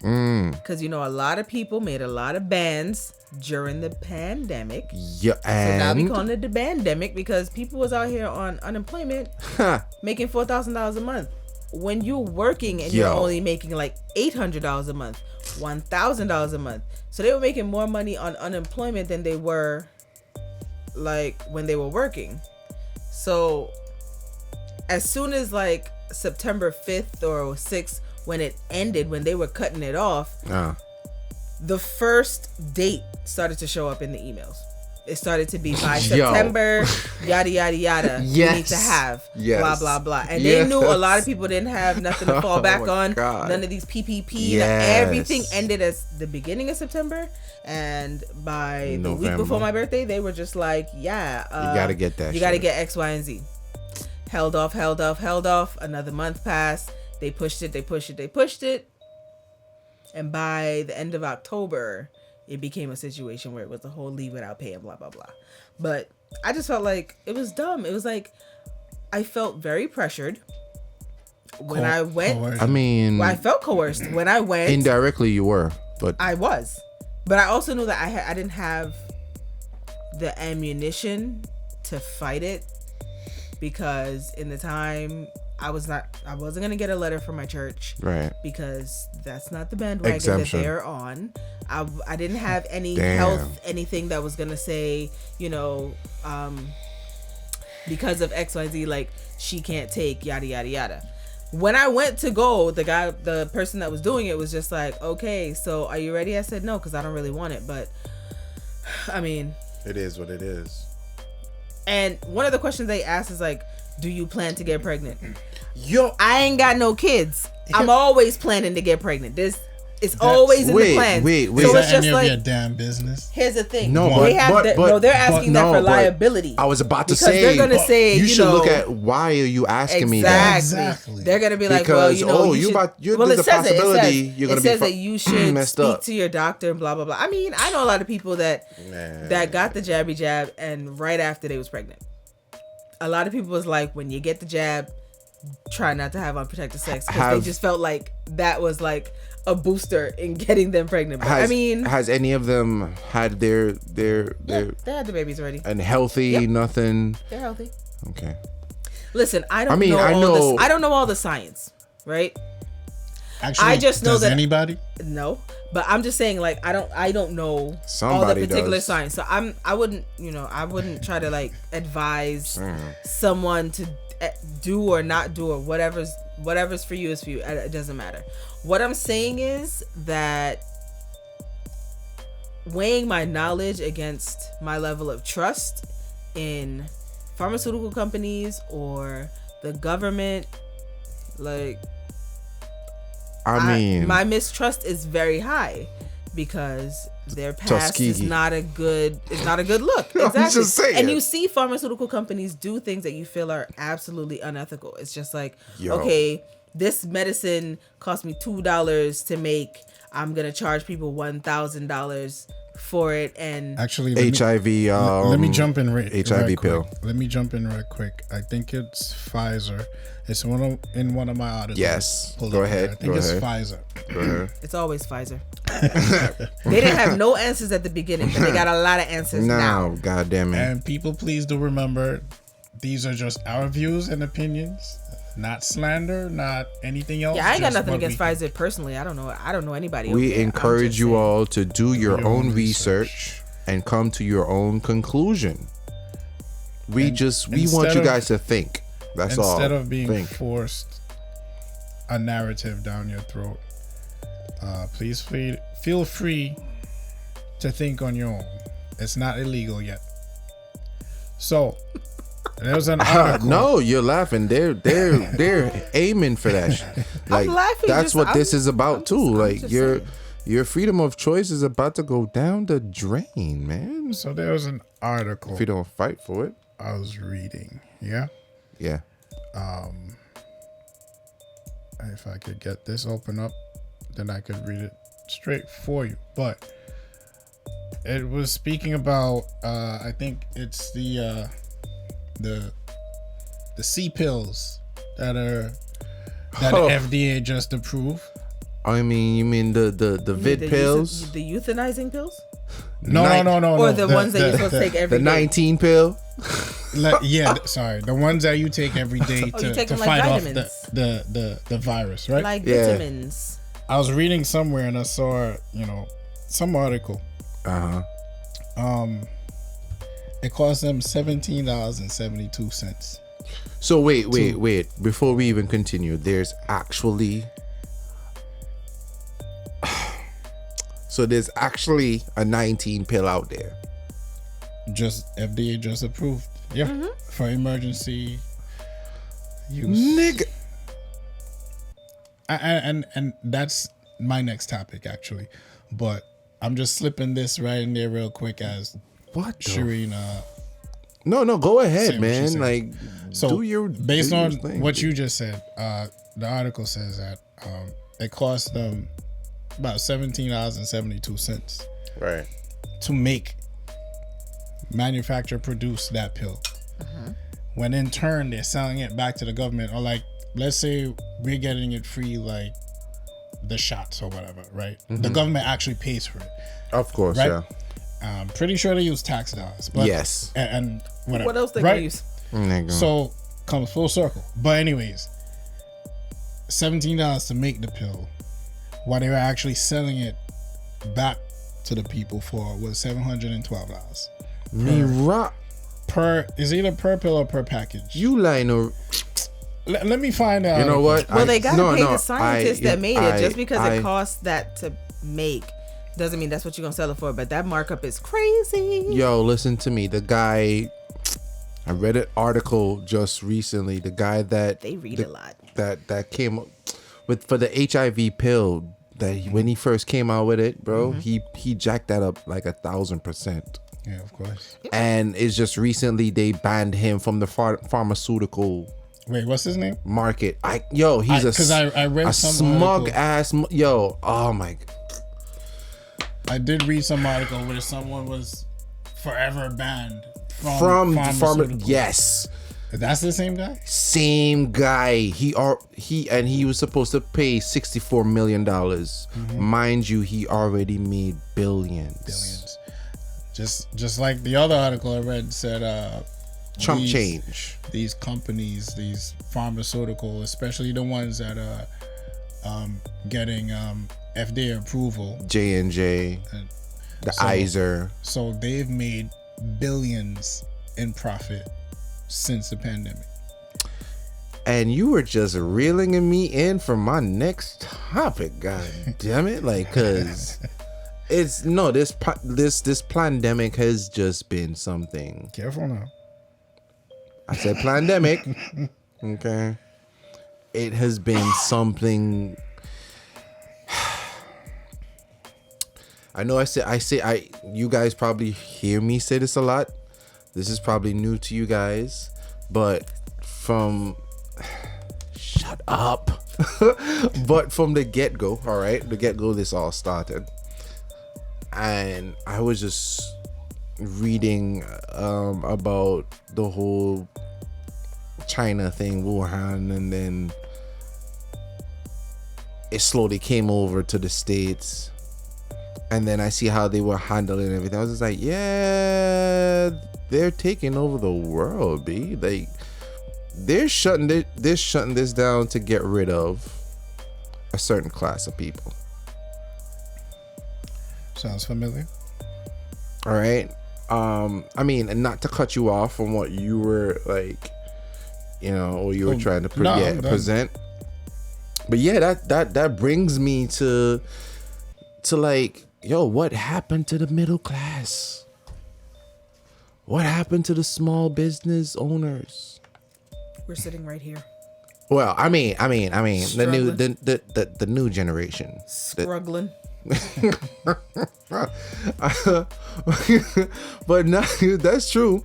Because, you know, a lot of people made a lot of bans during the pandemic. Yeah, so now we and calling it the pandemic because people was out here on unemployment making $4,000 a month. When you're working and you're only making like $800 a month, $1,000 a month. So they were making more money on unemployment than they were like when they were working. So as soon as like September 5th or 6th, when it ended, when they were cutting it off, the first date started to show up in the emails. It started to be by September, yada, yada, yada. Yes. You need to have blah, blah, blah. And they knew a lot of people didn't have nothing to fall back on. God. None of these PPP. Yes. Everything ended as the beginning of September. And by the week before my birthday, they were just like, you got to get that. You got to get X, Y, and Z. Held off. Another month passed. They pushed it. And by the end of October, it became a situation where it was the whole leave without pay and blah, blah, blah. But I just felt like it was dumb. It was like, I felt very pressured when I went. I mean, I felt coerced when I went. Indirectly you were, but I was. But I also knew that I didn't have the ammunition to fight it, because in the time I wasn't gonna get a letter from my church, right? Because that's not the bandwagon that they're on. I didn't have any health, anything that was gonna say, you know, because of XYZ, like she can't take yada yada yada. When I went to go, the person that was doing it was just like, okay, so are you ready? I said no, because I don't really want it, but I mean, it is what it is. And one of the questions they asked is like, do you plan to get pregnant? Yo, I ain't got no kids. I'm always planning to get pregnant. It's always in the plans. Wait. So it's just like your damn business. Here's the thing. No, they're asking that for liability. I was about to because they're gonna say you should look at why are you asking me that? Exactly. They're gonna be like, because, well, you know, there's a possibility you're gonna be it says that you should messed speak up to your doctor and blah blah blah. I mean, I know a lot of people that got the jabby jab and right after they was pregnant. A lot of people was like, when you get the jab, try not to have unprotected sex, because they just felt like that was like a booster in getting them pregnant. But has any of them had their they had the babies already and healthy? Yep. Nothing. They're healthy. Okay. Listen, I don't know all the science, right? Actually, I just know that anybody. No, but I'm just saying, like, I don't know all the particular science, so I wouldn't try to like advise someone to do or not do, or whatever's for you is for you. It doesn't matter. What I'm saying is that weighing my knowledge against my level of trust in pharmaceutical companies or the government, like, my mistrust is very high, because their past is not a good look. Exactly. I'm just saying. And you see pharmaceutical companies do things that you feel are absolutely unethical. It's just like, okay, this medicine cost me $2 to make. I'm gonna charge people $1,000 for it. And actually, HIV. Let me jump in. HIV pill. Let me jump in right quick. I think it's Pfizer. It's in one of my articles. Yes. Go ahead. I think it's Pfizer. Go ahead. It's always Pfizer. They didn't have no answers at the beginning, but they got a lot of answers now. God damn it. And people, please do remember, these are just our views and opinions, not slander, not anything else. Yeah, I ain't got nothing against Pfizer personally. I don't know anybody. We encourage you all to do your own research and come to your own conclusion. We want you guys to think. That's all. Instead of being forced a narrative down your throat, please feel free to think on your own. It's not illegal yet. So there's an article. No, you're laughing. They're aiming for that shit. Like, I'm laughing. That's what this is about too. Like your freedom of choice is about to go down the drain, man. So there was an article. If you don't fight for it. I was reading. Yeah. Yeah. If I could get this open up, then I could read it straight for you. But it was speaking about I think it's the C pills that the FDA just approved. I mean, you mean the vid pills? The euthanizing pills? No. Or the ones that you're supposed to take every day? day? The 19 pill? Sorry. The ones that you take every day to fight off the virus, right? Like vitamins. I was reading somewhere and I saw, some article. It cost them $17.72. So wait. Before we even continue, there's actually a 19 pill out there. Just FDA just approved. Yeah. For emergency use. Nigga. And that's my next topic actually. But I'm just slipping this right in there real quick as what Shireen No, go ahead, man. Like, So based on what you just said, the article says that it cost them about $17.72, right, to manufacture, produce that pill. When in turn they're selling it back to the government, or like, let's say we're getting it free, like the shots or whatever, right? The government actually pays for it. Of course, right? yeah. I'm pretty sure they use tax dollars. But, yes. And whatever. What else they gonna use? So comes full circle. But anyways, $17 to make the pill, while they were actually selling it back to the people for was $712. Is either per pill or per package. You lying or let me find out. You know what? Well, they gotta pay the scientists that made it. Just because it costs that to make doesn't mean that's what you're gonna sell it for. But that markup is crazy. Yo, listen to me. The guy, I read an article just recently. The guy that they read a lot that came with for the HIV pill. That when he first came out with it, bro, he jacked that up like 1,000%. Yeah, of course. And it's just recently they banned him from the pharmaceutical. Wait, what's his name? Market. He's I read a some smug article. ass. Yo, oh my. I did read some article where someone was forever banned from pharmaceuticals. Yes. That's the same guy? Same guy. He was supposed to pay $64 million. Mind you, he already made billions. Just like the other article I read said Trump change. These companies, these pharmaceutical, especially the ones that are getting FDA approval. J&J, the Iser. So they've made billions in profit since the pandemic. And you were just reeling me in for my next topic, god damn it. Like, cause this pandemic has just been something. Careful now. I said pandemic. Okay. It has been something. I know you guys probably hear me say this a lot. This is probably new to you guys, but shut up. But from the get-go, all right? The get-go, this all started. And I was just reading about the whole China thing, Wuhan, and then it slowly came over to the States. And then I see how they were handling everything. I was just like, yeah, they're taking over the world, B. Like, they're shutting this down to get rid of a certain class of people. Sounds familiar. All right. I mean, and not to cut you off from what you were like, or you were trying to present. But yeah, that brings me to like, yo, what happened to the middle class? What happened to the small business owners? We're sitting right here. Well, I mean, Struggling. the new generation. Struggling. But no, that's true.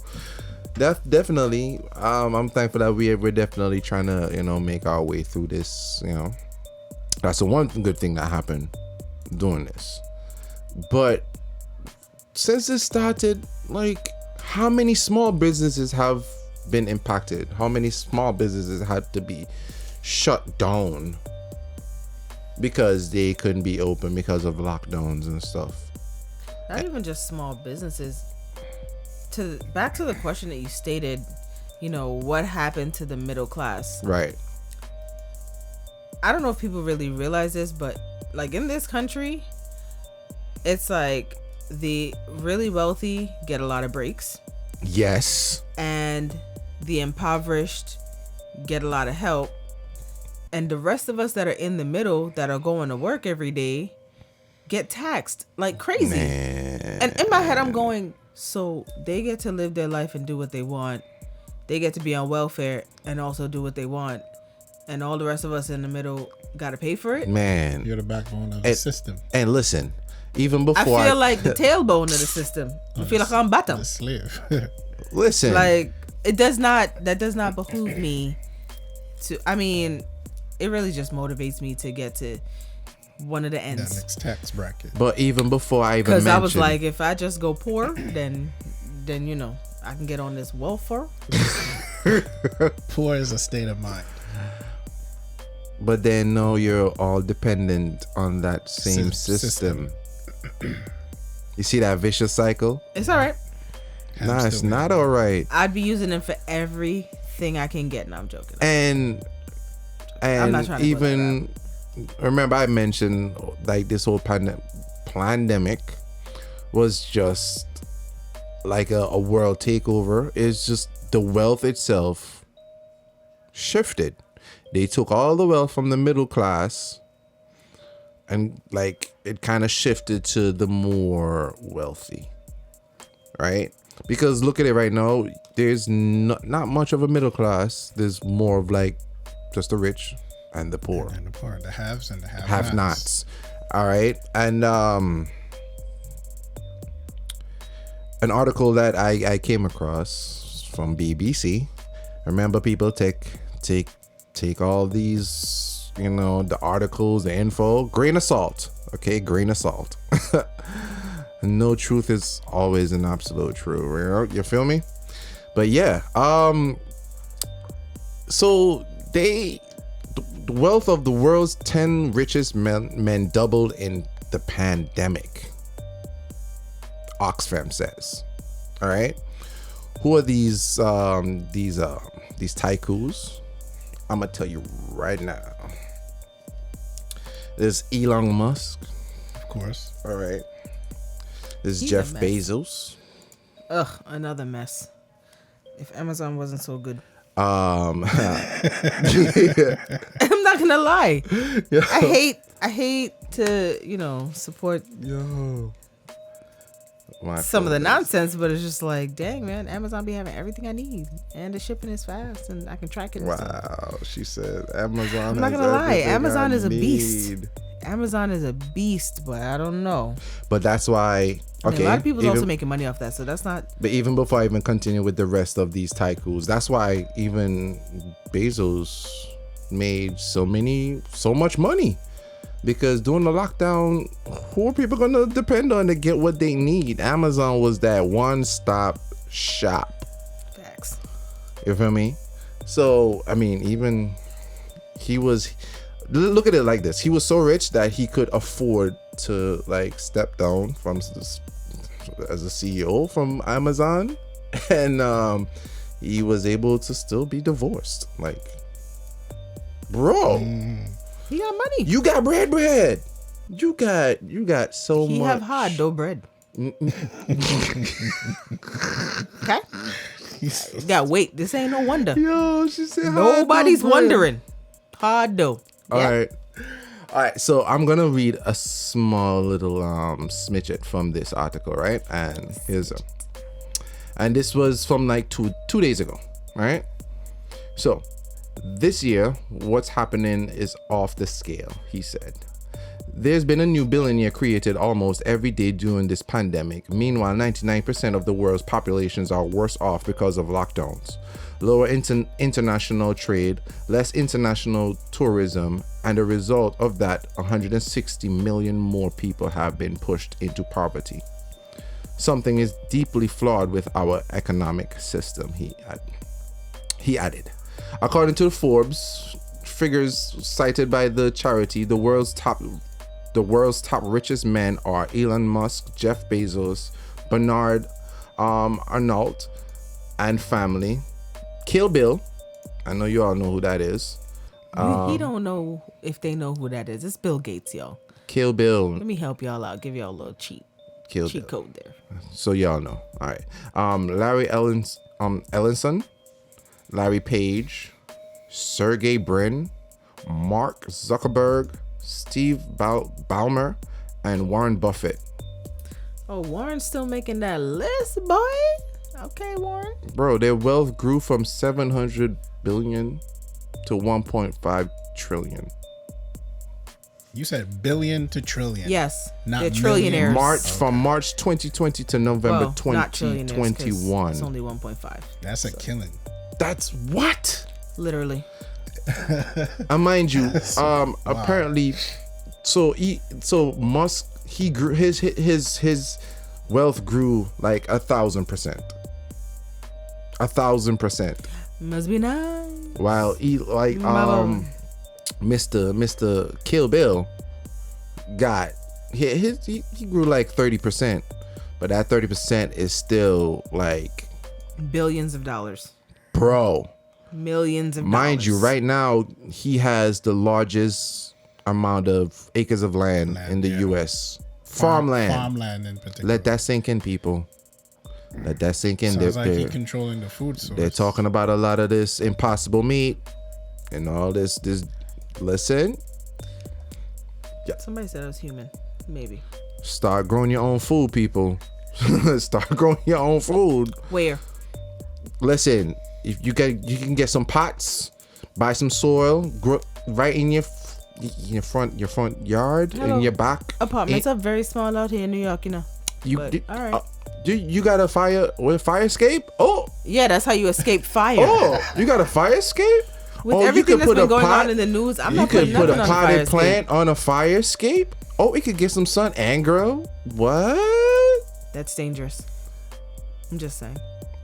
Definitely. I'm thankful that we're definitely trying to, make our way through this. That's the one good thing that happened doing this. But since it started, like, how many small businesses have been impacted? How many small businesses had to be shut down because they couldn't be open because of lockdowns and stuff? Not even just small businesses. Back to the question that you stated, what happened to the middle class? Right. I don't know if people really realize this, but like in this country, it's like the really wealthy get a lot of breaks. Yes. And the impoverished get a lot of help. And the rest of us that are in the middle that are going to work every day get taxed like crazy. Man. And in my head, I'm going, so they get to live their life and do what they want. They get to be on welfare and also do what they want. And all the rest of us in the middle got to pay for it. Man. You're the backbone of the system. And listen, even before I feel like the tailbone of the system. I feel like I'm bottom. The slave. Listen. Like, that does not behoove me to, I mean, it really just motivates me to get to one of the ends. That next tax bracket. But even before I even because I was like, if I just go poor, then I can get on this welfare. Poor is a state of mind. But then no, you're all dependent on that same system. You see that vicious cycle? It's all right. Nah, it's not all right. I'd be using them for everything I can get. No, I'm joking. And I'm not trying to even remember I mentioned like this whole pandemic was just like a world takeover. It's just the wealth itself shifted. They took all the wealth from the middle class and like it kind of shifted to the more wealthy, right? Because look at it right now, there's not much of a middle class. There's more of like just the rich and the poor. And the poor, the haves and the have-nots. All right. And an article that I came across from BBC. Remember, people take all these, the articles, the info, grain of salt. Okay, grain of salt. No truth is always an absolute true. You feel me? But yeah, so the wealth of the world's 10 richest men doubled in the pandemic. Oxfam says. All right, who are these tycoons? I'm gonna tell you right now. There's Elon Musk. Of course. All right. There's He's Jeff a mess. Bezos. Ugh, another mess. If Amazon wasn't so good. I'm I'm not gonna lie. Yo. I hate to, support some of the nonsense, but it's just like, dang, man, Amazon be having everything I need, and the shipping is fast, and I can track it. And stuff. Wow, she said Amazon. I'm not has gonna lie, everything Amazon I is a beast. need. Amazon is a beast, but I don't know. But that's why. I mean, Okay, a lot of people also making money off that, so that's not. But even before I even continue with the rest of these tycoons, that's why even Bezos made so much money. Because during the lockdown, who are people gonna depend on to get what they need? Amazon was that one-stop shop. Facts. You feel me? So I mean, even he was. Look at it like this: he was so rich that he could afford to like step down from as a CEO from Amazon, and he was able to still be divorced. Like, bro, He got money. you got bread. You got so much. He have hard dough bread. Okay. Yeah, wait. This ain't no wonder. Yo, she said Nobody's wondering. Hard though. All right. So I'm gonna read a small little smidget from this article, right? And and this was from like two days ago, right? So this year, what's happening is off the scale, he said. There's been a new billionaire created almost every day during this pandemic. Meanwhile, 99% of the world's populations are worse off because of lockdowns. Lower international trade, less international tourism, and a result of that, 160 million more people have been pushed into poverty. Something is deeply flawed with our economic system, he added. According to Forbes, figures cited by the charity, the world's top richest men are Elon Musk, Jeff Bezos, Bernard Arnault, and family. Kill Bill, I know you all know who that is. He don't know if they know who that is. It's Bill Gates, y'all. Kill Bill. Let me help y'all out. Give y'all a little cheat code there. So y'all know. All right. Larry Ellison, Larry Page, Sergey Brin, Mark Zuckerberg, Steve Ballmer, and Warren Buffett. Oh, Warren's still making that list, boy. Okay, Warren. Bro, their wealth grew from 700 billion to 1.5 trillion. You said billion to trillion. Yes, not they're trillionaires. From March 2020 to November 2021. It's only 1.5. That's a killing. That's what? Literally. Mind you, apparently, so Musk, he grew his wealth grew like 1,000%. 1,000%. Must be nice. While Mr. Kill Bill got he grew like 30%, but that 30% is still like billions of dollars. Bro. Millions of Mind dollars. you, right now he has the largest amount of acres of land in the U.S. Farmland in particular. Let that sink in, people. Let that sink in. Sounds like he's controlling the food source. They're talking about a lot of this impossible meat and all this. Listen. Yeah. Somebody said it was human. Maybe. Start growing your own food, people. Start growing your own food. Where? Listen, if you can get some pots, buy some soil, grow right in your front yard, in your back. Apartments are very small out here in New York, you know. All right. You got a fire escape? Oh, yeah, that's how you escape fire. Oh, you got a fire escape? With everything that's been going on in the news, I'm not putting nothing on a fire escape. You could put a potted plant on a fire escape? Oh, it could get some sun and grow? What? That's dangerous. I'm just saying.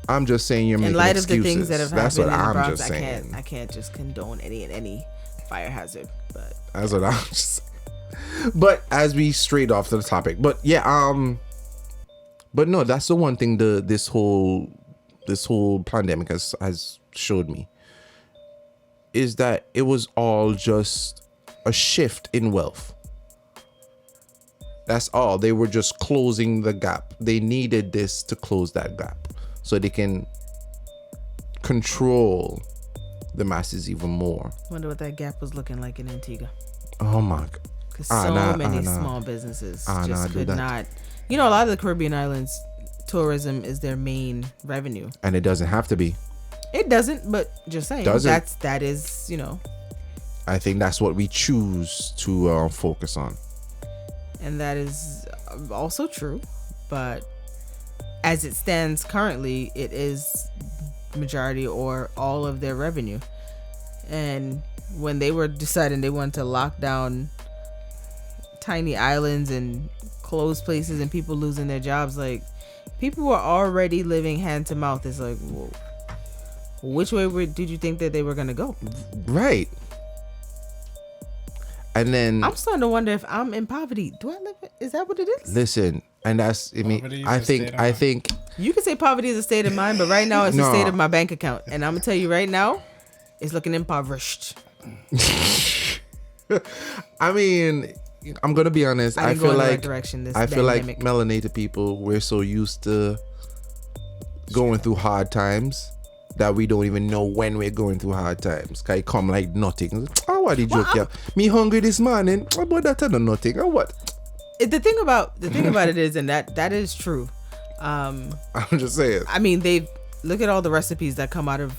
I'm just saying you're making excuses. In light of the things that have happened in the Bronx, just saying. I can't just condone any fire hazard. But that's what I'm just saying. But as we strayed off to the topic, but yeah, but no, that's the one thing this whole pandemic has showed me is that it was all just a shift in wealth. That's all. They were just closing the gap. They needed this to close that gap so they can control the masses even more. Wonder what that gap was looking like in Antigua. Oh my God. Because many small businesses just could not. You know, a lot of the Caribbean islands, tourism is their main revenue. And it doesn't have to be. It doesn't, but just saying. That is, you know. I think that's what we choose to focus on. And that is also true. But as it stands currently, it is majority or all of their revenue. And when they were deciding they wanted to lock down tiny islands and close places and people losing their jobs, like, people were already living hand to mouth. It's like, whoa, which way did you think that they were gonna go? Right. And then I'm starting to wonder if I'm in poverty. Do I live? Is that what it is? Listen, and that's, I mean, I think you can say poverty is a state of mind, but right now it's a state of my bank account, and I'm gonna tell you right now, it's looking impoverished. I mean, I'm gonna be honest. I I didn't go feel in the right like direction this I feel like pandemic. melanated people, we're so used to going through hard times that we don't even know when we're going through hard times. Cause it come like nothing. Oh, what the joke? Yeah, me hungry this morning. What about that? And nothing. Or what? The thing about it is, and that is true. I'm just saying. I mean, they look at all the recipes that come out of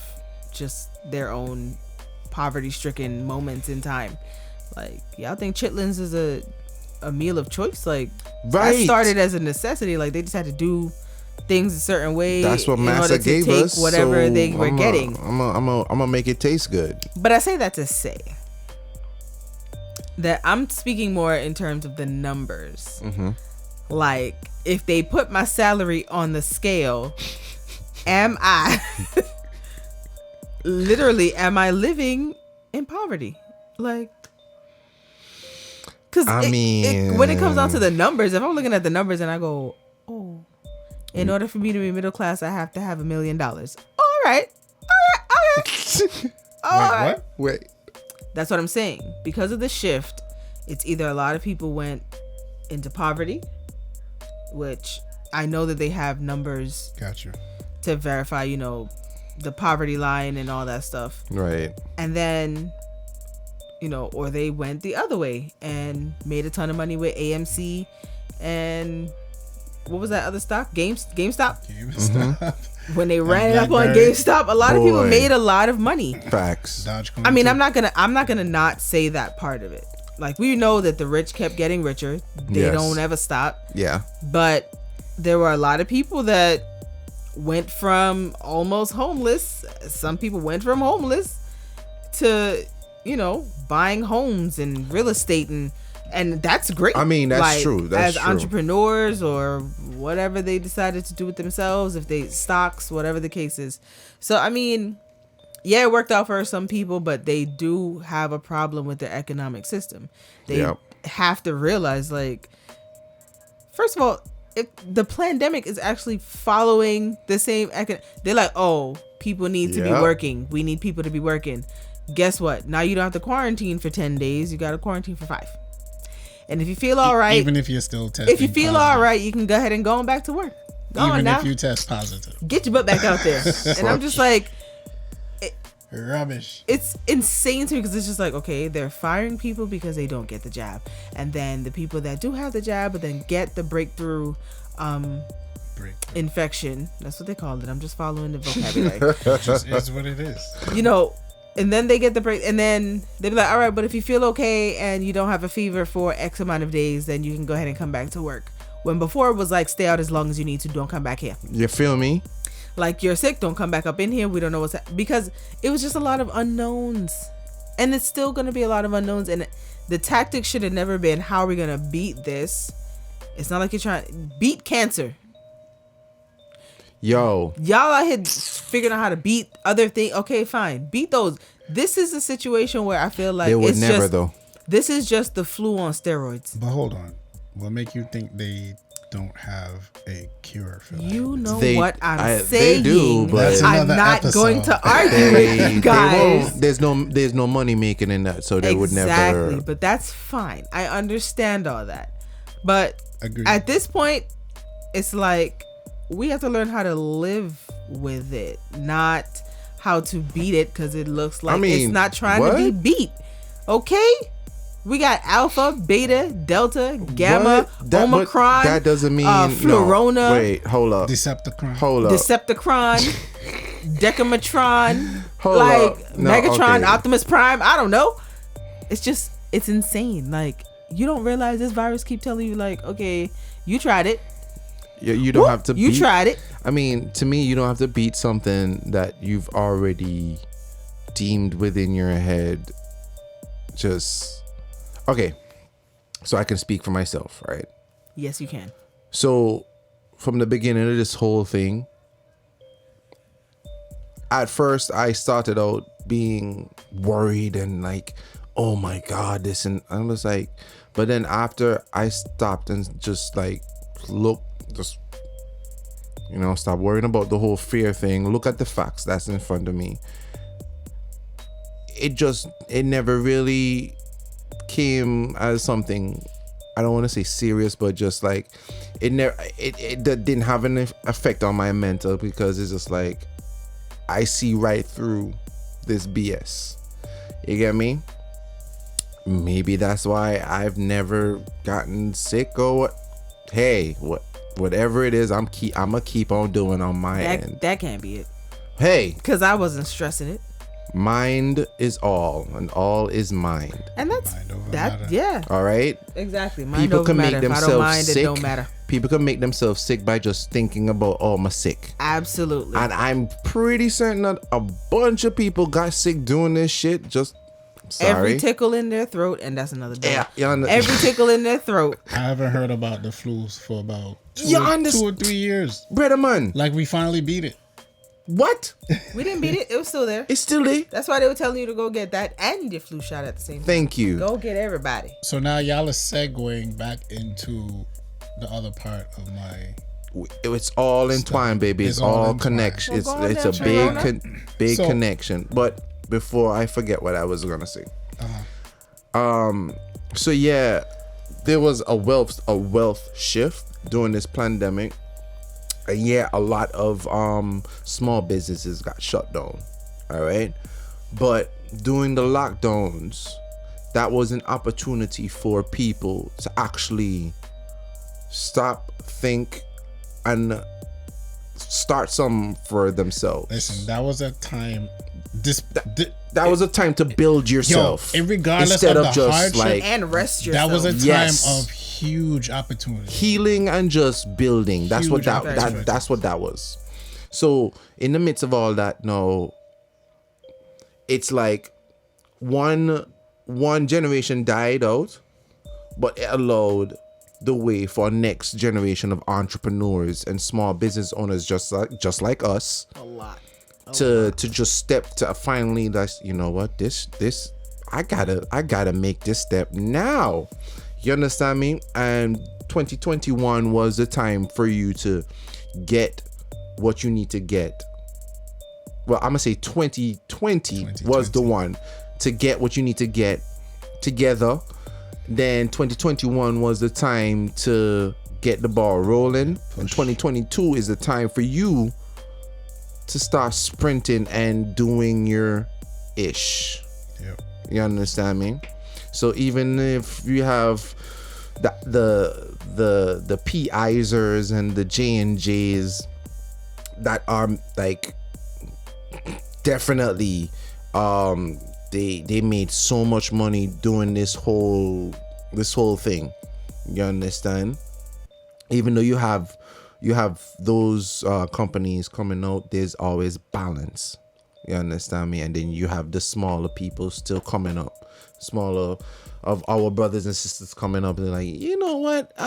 just their own poverty-stricken moments in time. Like, y'all think chitlins is a meal of choice? Like, Right. that started as a necessity. Like, they just had to do things a certain way. That's what in order Massa to gave take us. whatever so they were getting. I'm gonna make it taste good. But I say that to say that I'm speaking more in terms of the numbers. Mm-hmm. Like, if they put my salary on the scale, am I living in poverty? Like, because when it comes down to the numbers, if I'm looking at the numbers and I go, oh, in order for me to be middle class, I have to have $1 million. All right. What? Wait. That's what I'm saying. Because of the shift, it's either a lot of people went into poverty, which I know that they have numbers Gotcha. to verify, the poverty line and all that stuff. Right. And then, or they went the other way and made a ton of money with AMC and what was that other stock? GameStop? GameStop. When they ran it up on BlackBerry. GameStop, a lot of people Boy. made a lot of money. Facts. Dogecoin. I mean, too. I'm not gonna not say that part of it. Like, we know that the rich kept getting richer. They Yes. don't ever stop. Yeah. But there were a lot of people that went from almost homeless. Some people went from homeless to, buying homes and real estate, and that's great. I mean, that's true. That's as true. entrepreneurs or whatever they decided to do with themselves, if they stocks, whatever the case is. So, I mean, yeah, it worked out for some people, but they do have a problem with their economic system. They Yep. have to realize, like, first of all, if the pandemic is actually following the same they're like, oh, people need to be Yep. working. We need people to be working. Guess what? Now you don't have to quarantine for 10 days. You got to quarantine for 5. And if you feel all right, Even if you're still testing if you feel positive. all right, you can go ahead and go on back to work. Go on Even now. if you test positive. Get your butt back out there. And I'm just like, Rubbish. it's insane to me because it's just like, okay, they're firing people because they don't get the jab, and then the people that do have the jab but then get the breakthrough infection, that's what they call it, I'm just following the vocabulary, It just is what it is. and then they get the break, and then they be like, all right, but if you feel okay and you don't have a fever for X amount of days, then you can go ahead and come back to work. When before it was like, stay out as long as you need to, don't come back here. You feel me? Like, you're sick, don't come back up in here. We don't know what's because it was just a lot of unknowns, and it's still going to be a lot of unknowns. And the tactic should have never been, how are we going to beat this? It's not like you're trying to beat cancer. Yo. Y'all out here figuring out how to beat other things. Okay, fine, beat those. This is a situation where I feel like They would it's never just, though. This is just the flu on steroids. But hold on. What make you think they don't have a cure for that? You know They- what I'm they saying. do, but- That's I'm another not episode. going to argue with you guys. won't. There's no money making in that, so they would Exactly, never. but that's fine. I understand all that. But Agreed. at this point, it's like we have to learn how to live with it, not how to beat it, because it looks like it's not trying to be beat. Okay? We got Alpha, Beta, Delta, Gamma, But Omicron, that doesn't mean Flurona, No. Wait, hold up. Decepticon. Hold up. Decepticon, Decametron, Hold like up. No, Megatron, okay. Optimus Prime. I don't know. It's insane. Like, you don't realize this virus keep telling you, like, okay, you tried it. You don't have to. You tried it. I mean, to me, you don't have to beat something that you've already deemed within your head. Just okay. So I can speak for myself, right? Yes, you can. So from the beginning of this whole thing, at first I started out being worried and like, oh my God, this, and I was like, but then after I stopped and just like stop worrying about the whole fear thing, look at the facts that's in front of me. It never really came as something I don't want to say serious, but just like it didn't have an effect on my mental, because it's just like I see right through this BS. You get me? Maybe that's why I've never gotten sick or what. Hey, whatever it is, I'm gonna keep on doing on my end. That can't be it. Hey, because I wasn't stressing it. Mind is all, and all is mind. And that's that. Matter. Yeah. All right. Exactly. Mind People over can matter. make If I don't themselves mind, sick. it don't matter. People can make themselves sick by just thinking about, oh, I'm sick. Absolutely. And I'm pretty certain that a bunch of people got sick doing this shit. Just sorry. Every tickle in their throat, and that's another day. Yeah, every tickle in their throat. I haven't heard about the flus for about 2 or 3 years. Brother man. Like we finally beat it. What? We didn't beat it. It was still there. It's still there. That's why they were telling you to go get that and your flu shot at the same time. Thank you. Go get everybody. So now y'all are segueing back into the other part of my. It's all entwined, baby. It's all connection. Well, it's a big connection. But before I forget what I was gonna say, so yeah, there was a wealth shift during this pandemic. And yeah, a lot of small businesses got shut down. All right, but during the lockdowns, that was an opportunity for people to actually stop, think, and start something for themselves. Listen, that was a time. That was a time to build yourself. Yo, regardless instead of of the just hardship, like and rest yourself. that was a time Yes. of huge opportunity. healing and just building. That's what Huge that opportunity. that's what that was. So in the midst of all that, no, it's like one generation died out, but it allowed the way for next generation of entrepreneurs and small business owners just like us a lot. to just step to finally, that's, you know what, this I gotta make this step now. You understand me? And 2021 was the time for you to get what you need to get. Well, I'm gonna say 2020 was the one to get what you need to get together. Then 2021 was the time to get the ball rolling. And 2022 is the time for you to start sprinting and doing your ish. Yep. You understand me? So even if you have the P.I.zers and the J.&Js that are like definitely they made so much money doing this whole thing. You understand? Even though you have those companies coming out, there's always balance. You understand me? And then you have the smaller people still coming up, smaller of our brothers and sisters coming up. And they're like, you know what? I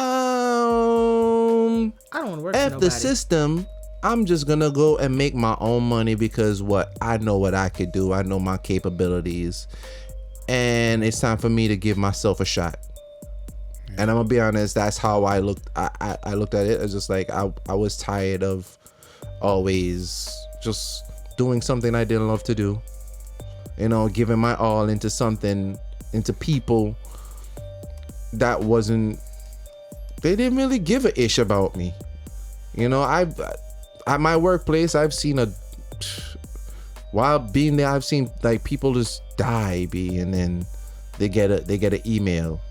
don't want to work for F nobody. the system. I'm just gonna go and make my own money because I know what I could do. I know my capabilities, and it's time for me to give myself a shot. Yeah. And I'm gonna be honest, that's how I looked. I looked at it as just like I was tired of always just doing something I didn't love to do. You know, giving my all into something, into people that they didn't really give a ish about me. You know, at my workplace, I've seen while being there, I've seen like people just die, and then they get an email.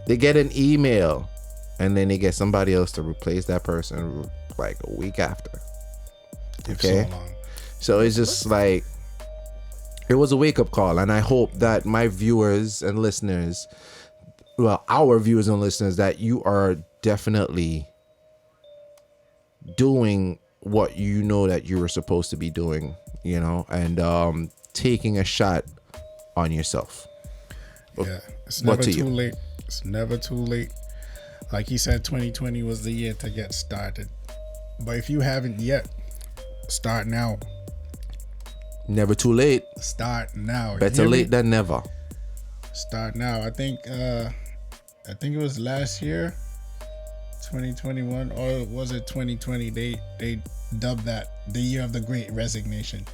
They get an email, and then they get somebody else to replace that person like a week after. Okay, so it's just like it was a wake-up call, and I hope that my viewers and listeners, well, our viewers and listeners, that you are definitely doing what you know that you were supposed to be doing, you know, and taking a shot on yourself. Yeah, it's never too late. It's never too late. Like he said, 2020 was the year to get started. But if you haven't yet, start now. Never too late. Start now. Better late than never. Start now. I think it was last year, 2021, or was it 2020? They dubbed that the year of the Great Resignation.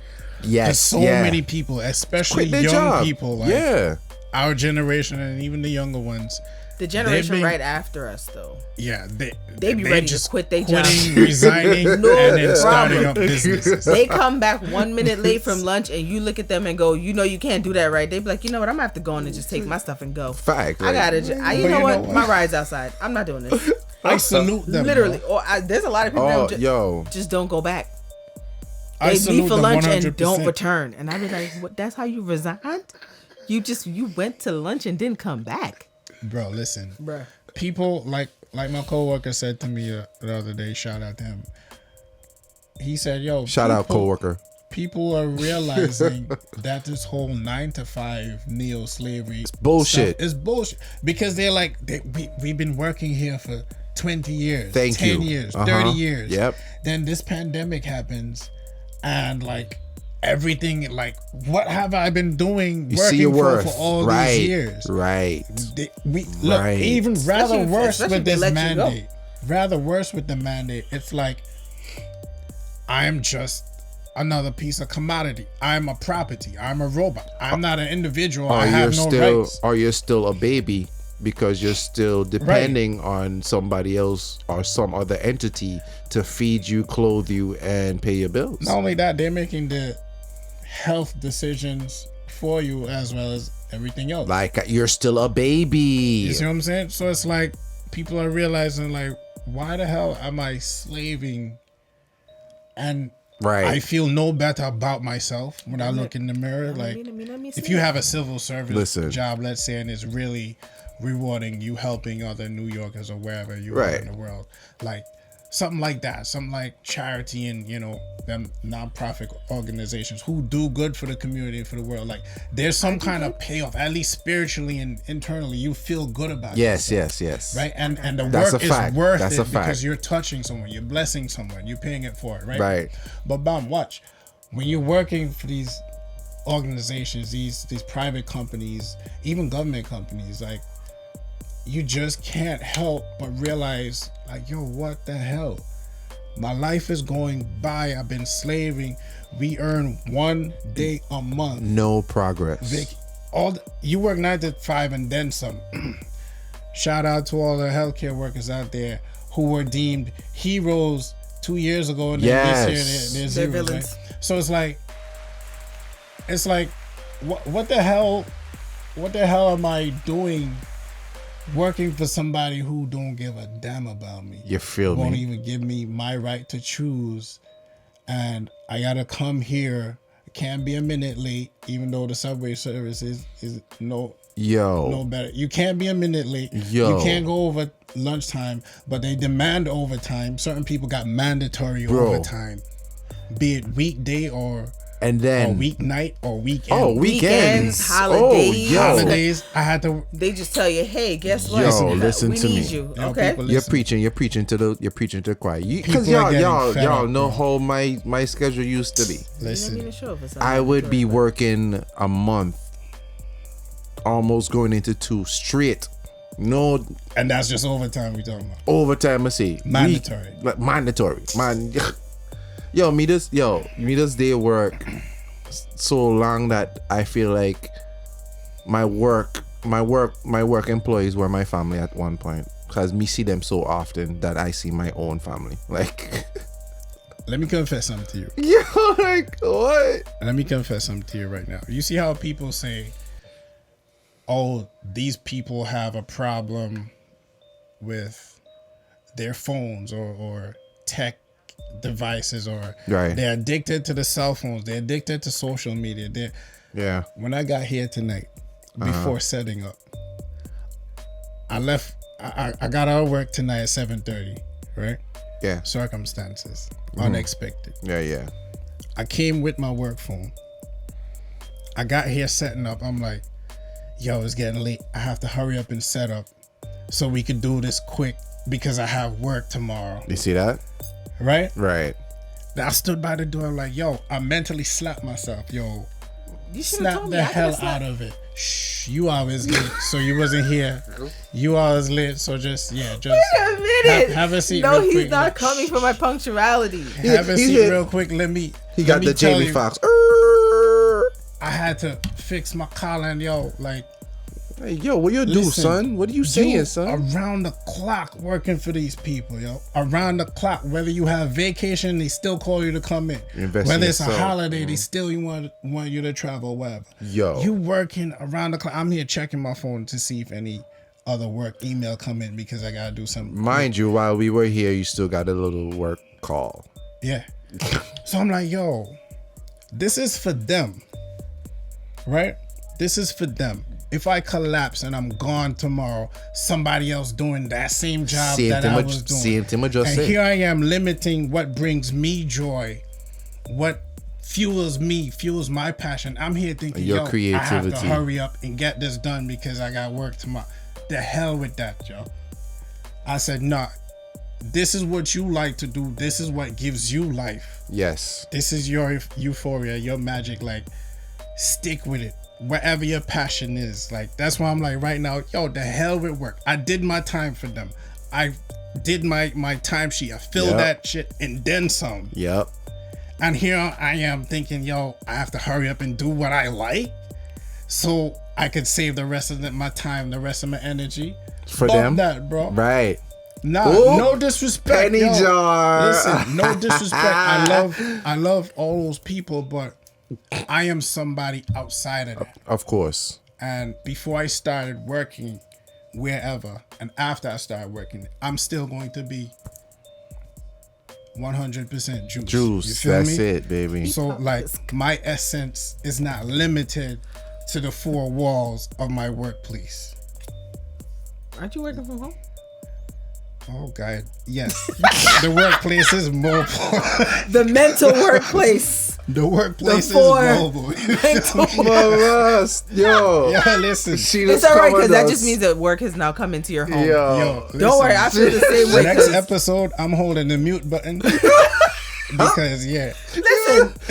Yes. So many people, especially young people, like, yeah. our generation and even the younger ones. The generation right after us, though. Yeah, they be ready to quit their job, resigning, and then starting up businesses. They come back 1 minute late from lunch, and you look at them and go, "You know, you can't do that, right?" They be like, "You know what? I'm gonna have to go in and just take my stuff and go." Fact. I gotta. You know what? My ride's outside. I'm not doing this. I salute them. Literally, there's a lot of people that just don't go back. They leave for lunch 100%. And don't return, and I be like, "What? That's how you resigned? You went to lunch and didn't come back." Bro, listen. Bruh. People like my coworker said to me the other day, shout out to him. He said, yo, shout out coworker. People are realizing that this whole 9-to-5 neo-slavery bullshit. Is bullshit. Because they're like, we've been working here for 20 years, 10 years, 30 years. Yep. Then this pandemic happens and like everything, like, what have I been doing working for all these years? Right. Even rather worse with this mandate. Rather worse with the mandate. It's like, I am just another piece of commodity. I'm a property. I'm a robot. I'm not an individual. I have no rights. Or you're still a baby because you're still depending on somebody else or some other entity to feed you, clothe you, and pay your bills. Not only that, they're making the health decisions for you as well as everything else. Like, you're still a baby. You see what I'm saying? So it's like people are realizing, like, why the hell am I slaving? And I feel no better about myself when I look in the mirror. Like, if you have a civil service job, let's say, and it's really rewarding you helping other New Yorkers or wherever you are in the world, like something like that, something like charity and, you know, them nonprofit organizations who do good for the community and for the world. Like, there's some kind of payoff, at least spiritually and internally. You feel good about it. Yes. Right? And the work is worth it because you're touching someone, you're blessing someone, you're paying it for it, right? Right. But watch. When you're working for these organizations, these private companies, even government companies, like, you just can't help but realize, like, yo, what the hell? My life is going by. I've been slaving. We earn 1 day a month. No progress. You work 9 to 5 and then some. Shout out to all the healthcare workers out there who were deemed heroes 2 years ago, and then this year they're villains. Right? So it's like, what the hell? What the hell am I doing? Working for somebody who don't give a damn about me. You feel me? Won't even give me my right to choose. And I gotta come here. Can't be a minute late, even though the subway service is no better. You can't be a minute late. You can't go over lunchtime, but they demand overtime. Certain people got mandatory overtime, be it weekday or weeknight or weekend. Oh, weekends, holidays. Holidays. I had to. They just tell you, hey, guess what? Listen we to need me. You. Yo, okay. You're preaching to the choir. Because y'all know how my schedule used to be. Listen, I would be working a month, almost going into 2 straight. No, and that's just overtime we talking about. Overtime, I see. Mandatory. Man. Yo, me this day work so long that I feel like my work employees were my family at one point, because me see them so often that I see my own family. Like, let me confess something to you. Yo, like, what? Let me confess something to you right now. You see how people say, oh, these people have a problem with their phones or tech devices, or they're addicted to the cell phones, they're addicted to social media. When I got here tonight, before setting up, I left. I got out of work tonight at 7:30. Right? Yeah. Circumstances, unexpected. Yeah. I came with my work phone. I got here setting up. I'm like, yo, it's getting late. I have to hurry up and set up so we could do this quick because I have work tomorrow. You see that? Right. I stood by the door like, yo, I mentally slapped myself. Yo, you slap the hell out of it. Shh, you always late, so you wasn't here. You always late, so just wait a minute. Have a seat. No, real quick. He's not coming for my punctuality. Have a seat real quick. He got the Jamie Foxx. I had to fix my collar, and yo, like, Hey, yo, what you do, Listen, son? What are you saying, you son? around the clock working for these people, yo. Around the clock, whether you have vacation, they still call you to come in. Invest in Whether it's a yourself. holiday, they still want you to travel, whatever. Yo. You working around the clock. I'm here checking my phone to see if any other work email come in because I gotta do something. Mind you, while we were here, you still got a little work call. Yeah. So I'm like, yo, this is for them, right? This is for them. If I collapse and I'm gone tomorrow, somebody else doing that same job that I was doing. Same thing I just And said. here I am limiting what brings me joy, what fuels me, fuels my passion. I'm here thinking, Your yo, I have creativity. to hurry up and get this done because I got work tomorrow. The hell with that, yo. I said, nah, this is what you like to do. This is what gives you life. Yes. This is your euphoria, your magic. Like, stick with it. Wherever your passion is. Like, that's why I'm like, right now, yo, the hell with work. I did my time for them. I did my time sheet. I filled Yep. that shit and then some. Yep. And here I am thinking, yo, I have to hurry up and do what I like so I could save the rest of my time, the rest of my energy. For Fuck them? that, bro. Right. Nah, Ooh, no disrespect. penny yo. jar. Listen, no disrespect. I love all those people, but I am somebody outside of that. Of course. And before I started working wherever, and after I started working, I'm still going to be 100% juice. Juice. You feel That's me? it, baby. So, like, my essence is not limited to the four walls of my workplace. Aren't you working from home? Oh, God. Yes. The workplace is mobile. The mental workplace. The workplace The is four- mobile. Yo. Yeah, listen. She It's just all right because covered that us. just means that work has now come into your home. Yo. Yo, Don't worry, I feel the same way. Next 'cause- episode, I'm holding the mute button. Because, yeah.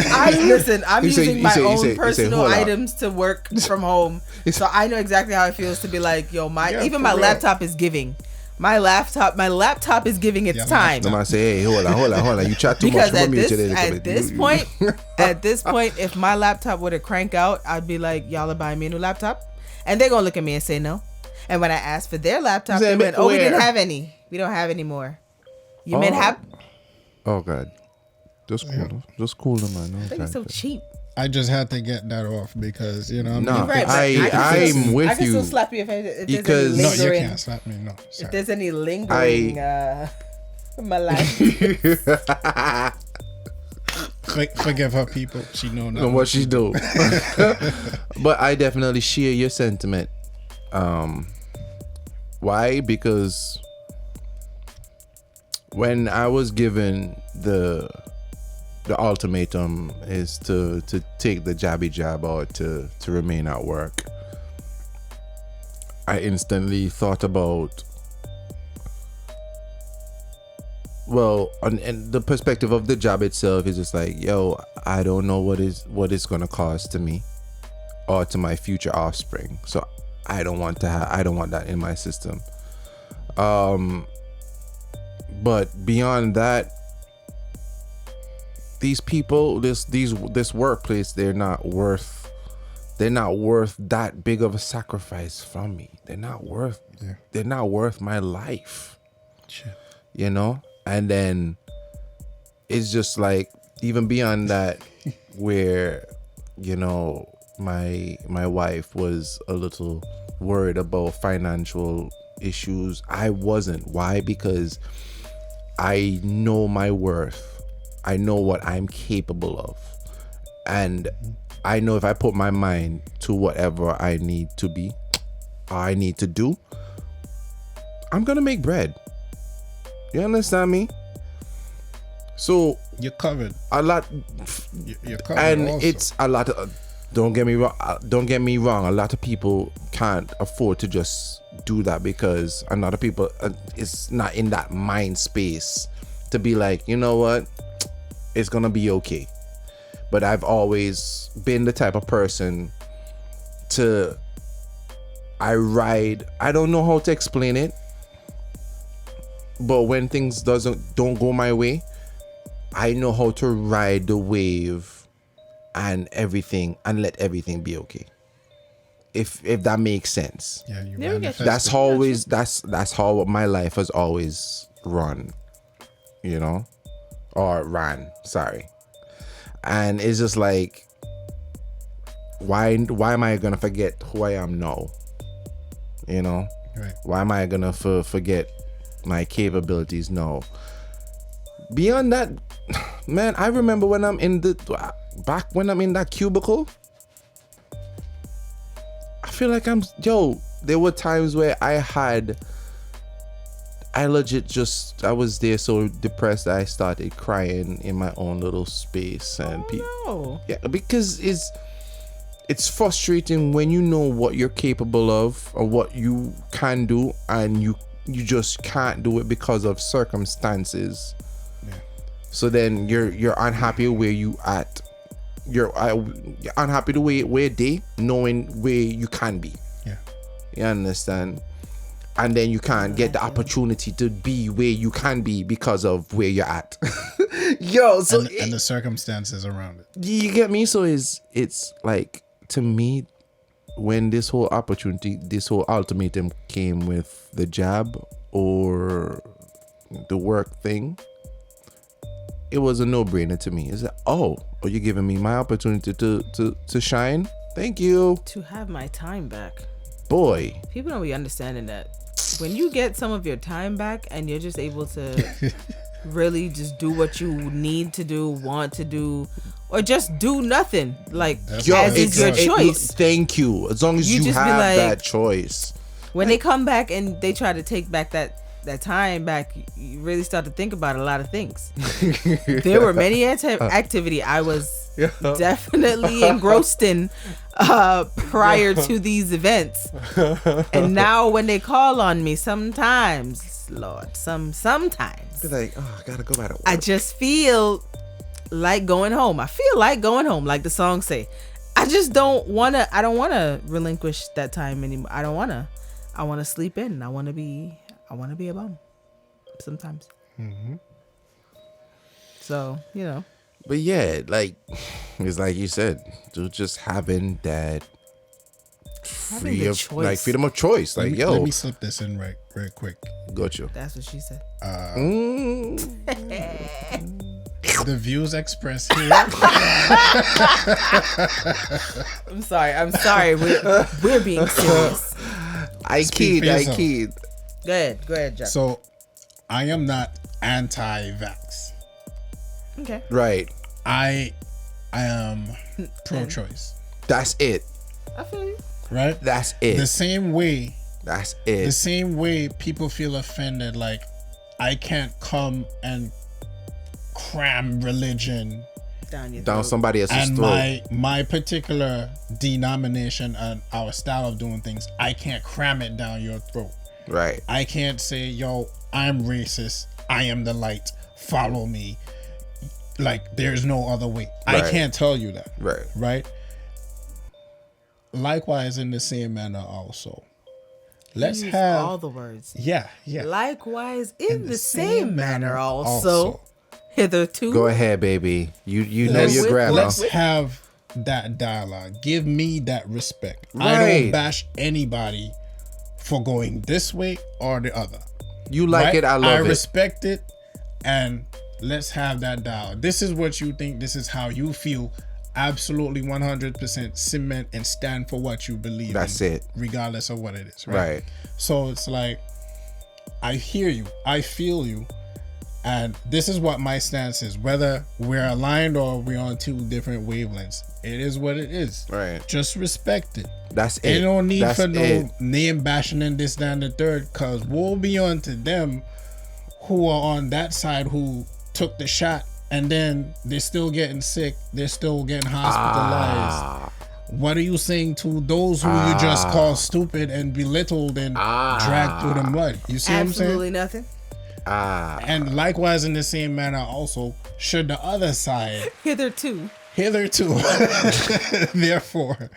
I'm You say- using you my say- you own say, personal hold on. items to work from home. So I know exactly how it feels to be like, yo, Yeah, even for my real. laptop is giving. My laptop is giving its Yeah, time. No man say, hey, hold on. You chat too much. Because I'm gonna mute you there. at this point, if my laptop were to crank out, I'd be like, y'all are buying me a new laptop, and they're gonna look at me and say no. And when I asked for their laptop, they went, "Oh, we didn't have any. We don't have any more. You meant have? Oh God. Just cool. Just cool, man. No They're time so for- cheap." I just had to get that off because, you know, Nah, Right, but I'm with I can you. still slap you if there's Because- any no, you lingering. can't slap me. No, If sorry. there's any lingering my life. Forgive her, people. She know know not what she do. But I definitely share your sentiment. Why? Because when I was given the ultimatum is to take the jabby jab or to remain at work, I instantly thought about, well, and the perspective of the job itself is just like, yo, I don't know what it's gonna cost to me or to my future offspring, so I don't want that in my system. But beyond that, these people, this workplace, they're not worth that big of a sacrifice from me. They're not worth my life. Shit. You know? And then it's just like, even beyond that, where, you know, my wife was a little worried about financial issues. I wasn't. Why? Because I know my worth. I know what I'm capable of. And I know if I put my mind to whatever I need to be, or I need to do, I'm gonna make bread. You understand me? So You're covered. a lot, You're covered. and also. it's a lot of, don't get me wrong, a lot of people can't afford to just do that because a lot of people is not in that mind space to be like, you know what, it's gonna be okay. But I've always been the type of person I don't know how to explain it, but when things don't go my way, I know how to ride the wave and everything and let everything be okay. If that makes sense. Yeah, you Yeah, we get you. manifest. That's how my life has always run, you know, or ran. Sorry, and it's just like, why am I gonna forget who I am now? You know, Right. why am I gonna forget my capabilities now? Beyond that, man, I remember when I'm in that cubicle. I feel like there were times where I was there so depressed that I started crying in my own little space. And No. yeah, because it's frustrating when you know what you're capable of or what you can do, and you just can't do it because of circumstances. Yeah. So then you're unhappy where you at. You're unhappy the way they knowing where you can be. Yeah. You understand? And then you can't get the opportunity to be where you can be because of where you're at. Yo, so And the circumstances around it. you get me? So it's like, to me, when this whole ultimatum came with the job or the work thing, it was a no-brainer to me. It's like, oh, are you giving me my opportunity to shine? Thank you. To have my time back. Boy. People don't be understanding that. When you get some of your time back and you're just able to really just do what you need to do, want to do, or just do nothing, like, as is your choice. Thank you. As long as you just be have like, that choice. When they come back and they try to take back that time back, you really start to think about a lot of things. There were many activity I was definitely engrossed in prior to these events, and now when they call on me, sometimes, Lord, sometimes Be like, oh, I gotta go back to work. I just feel like going home. I feel like going home, like the song say. I don't want to relinquish that time anymore. I want to sleep in. I want to be a bum sometimes. Mm-hmm. So, But yeah, like, it's like you said, just having that freedom of choice. Like, let me slip this in right quick. Got you. That's what she said. The views expressed here. I'm sorry. We're being serious. I keyed. Go ahead, Jack. So, I am not anti-vax. Okay. Right. I am pro-choice. That's it. I feel you. Right? That's it. The same way people feel offended, like, I can't come and cram religion down somebody else's and throat. my particular denomination and our style of doing things, I can't cram it down your throat. Right. I can't say, yo, I'm racist, I am the light, follow me, like there's no other way. Right. I can't tell you that. Right. Likewise, in the same manner also, let's Use have all the words. yeah Likewise, in the same manner also. Hitherto. Go ahead, baby. You know your grammar. Let's have that dialogue. Give me that respect. Right. I don't bash anybody for going this way or the other. You like right? it, I love it. I respect it, and let's have that dialogue. This is what you think. This is how you feel. Absolutely 100% cement and stand for what you believe. That's in, it. Regardless of what it is. Right. So it's like, I hear you. I feel you. And this is what my stance is. Whether we're aligned or we're on two different wavelengths, it is what it is. Right. Just respect it. That's it. Ain't no need That's for no it. name bashing and this, that, and the third, because woe be unto them who are on that side who took the shot and then they're still getting sick. They're still getting hospitalized. What are you saying to those who you just call stupid and belittled and dragged through the mud? You see what I'm saying? Absolutely nothing. And likewise, in the same manner, also, should the other side Hitherto. therefore,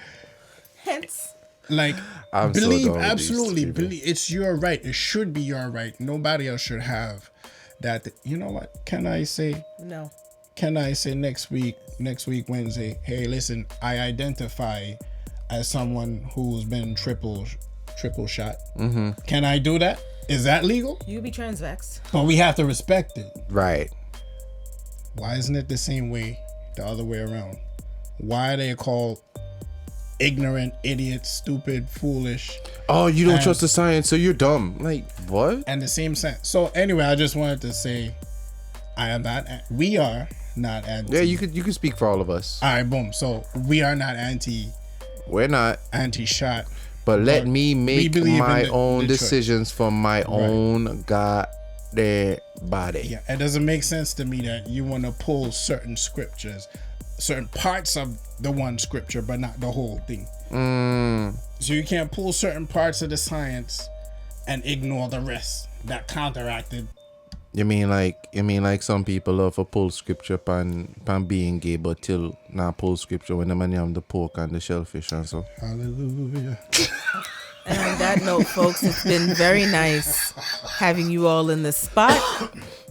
Hence. like, I'm so believe, done with absolutely these people. believe, it's your right. It should be your right. Nobody else should have that. You know what? Can I say next week Wednesday, hey, listen, I identify as someone who's been triple shot. Mm-hmm. Can I do that? Is that legal? You be transvexed. But we have to respect it. Right. Why isn't it the same way, the other way around? Why are they called ignorant, idiot, stupid, foolish? Oh, you don't trust the science, so you're dumb. Like, what? And the same sense. So anyway, I just wanted to say, we are not anti. Yeah, you could speak for all of us. All right, boom. So we are not anti. We're not anti-shot. But let me make my own choice. Decisions from my own goddamn body. Yeah, it doesn't make sense to me that you want to pull certain scriptures, certain parts of the one scripture, but not the whole thing. So you can't pull certain parts of the science and ignore the rest that counteracted. You mean like some people love to pull scripture pan being gay, but till not pull scripture when the man have the pork and the shellfish and so. Hallelujah. And on that note, folks, it's been very nice having you all in the spot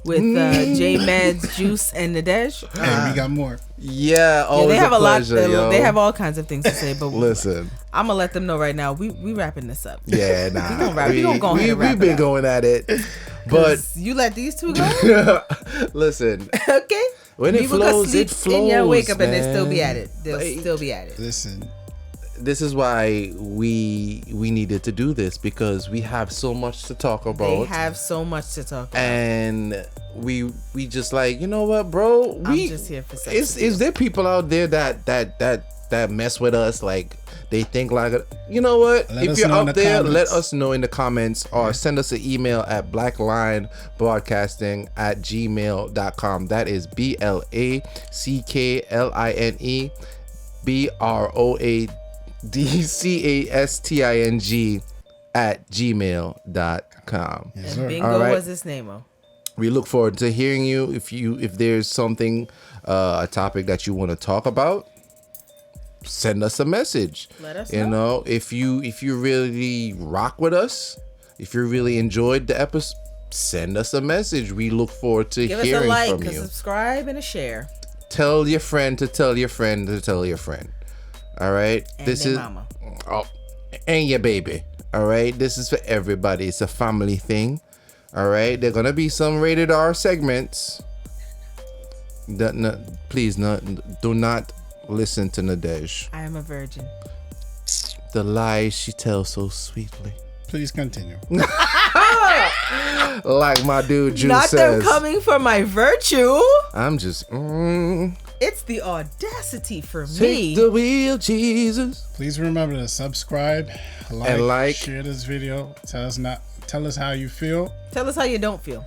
with j.medz, Juice, and Nadej. And we got more. Yeah, always they have a pleasure, lot. They have all kinds of things to say, but listen, I'm gonna let them know right now. We wrapping this up. Yeah, nah. we gonna wrap. We gonna go ahead and wrap. We've been going at it, but you let these two go. Listen, okay. When it flows, it flows. And you wake up man. and they still be at it. They'll still be at it. Listen. This is why we needed to do this, because we have so much to talk about. They have so much to talk about. And we just like, you know what, bro? I'm just here for sex. Is there people out there that mess with us? Like, they think like, you know what? If you're out there, let us know in the comments, or send us an email at blacklinebroadcasting@gmail.com. That is BLACKLINE BROADCASTING@gmail.com. Yes, and Bingo was his name. We look forward to hearing you. If there's something, a topic that you want to talk about, send us a message. Let us know. You know, if you really rock with us, if you really enjoyed the episode, send us a message. We look forward to hearing from you. Give us a like, a subscribe, and a share. Tell your friend to tell your friend to tell your friend. All right, and this is mama. And your baby. All right, this is for everybody. It's a family thing. All right, there gonna be some rated R segments. Please, do not listen to Nadej. I am a virgin. The lies she tells so sweetly. Please continue. Like my dude Juice Not says. them coming for my virtue. I'm just. It's the audacity for Take me. the wheel, Jesus. Please remember to subscribe, like, share this video. Tell us how you feel. Tell us how you don't feel.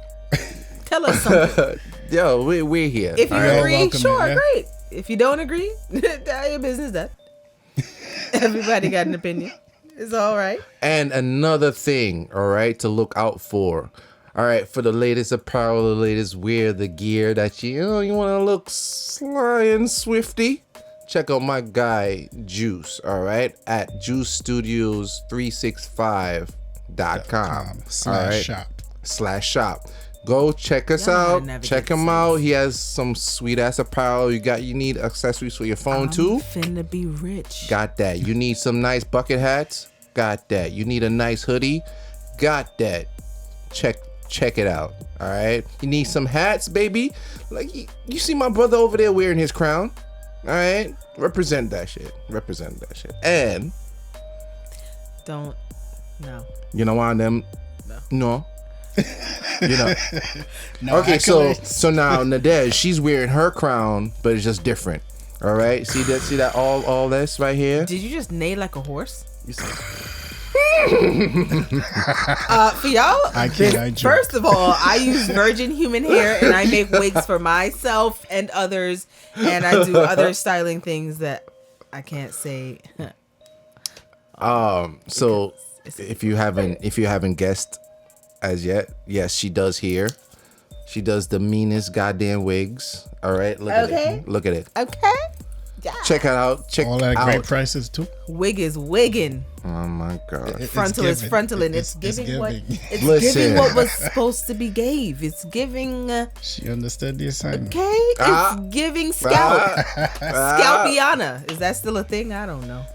Tell us something. Yo, we're here. If you agree, welcome, sure, man. great. If you don't agree, tell your business that. Everybody got an opinion. It's all right. And another thing, all right, to look out for. All right, for the latest apparel, the latest wear, the gear that you want to look sly and swifty. Check out my guy Juice, all right, at juicestudios365.com /shop. Go check us out. Check him out. He has some sweet ass apparel. You need accessories for your phone too. Finna be rich. Got that. You need some nice bucket hats. Got that. You need a nice hoodie. Got that. Check it out. All right. You need some hats, baby. Like you see my brother over there wearing his crown. All right. Represent that shit. And No. You know why them? No. You know. No, okay, so now Nadej, she's wearing her crown, but it's just different. All right. See that all this right here? Did you just neigh like a horse? You see? For y'all, first of all, I use virgin human hair and I make wigs for myself and others, and I do other styling things that I can't say. So if you haven't guessed as yet, yes, she does hair. She does the meanest goddamn wigs. All right, look at it. Okay. Yeah. Check it out. Check all that out. Great prices too. Wig is wigging. Oh my god. Frontal is frontaling. It's giving what was supposed to be gave. It's giving. She understood the assignment. Okay. It's giving scalp. Scalpiana. Is that still a thing? I don't know.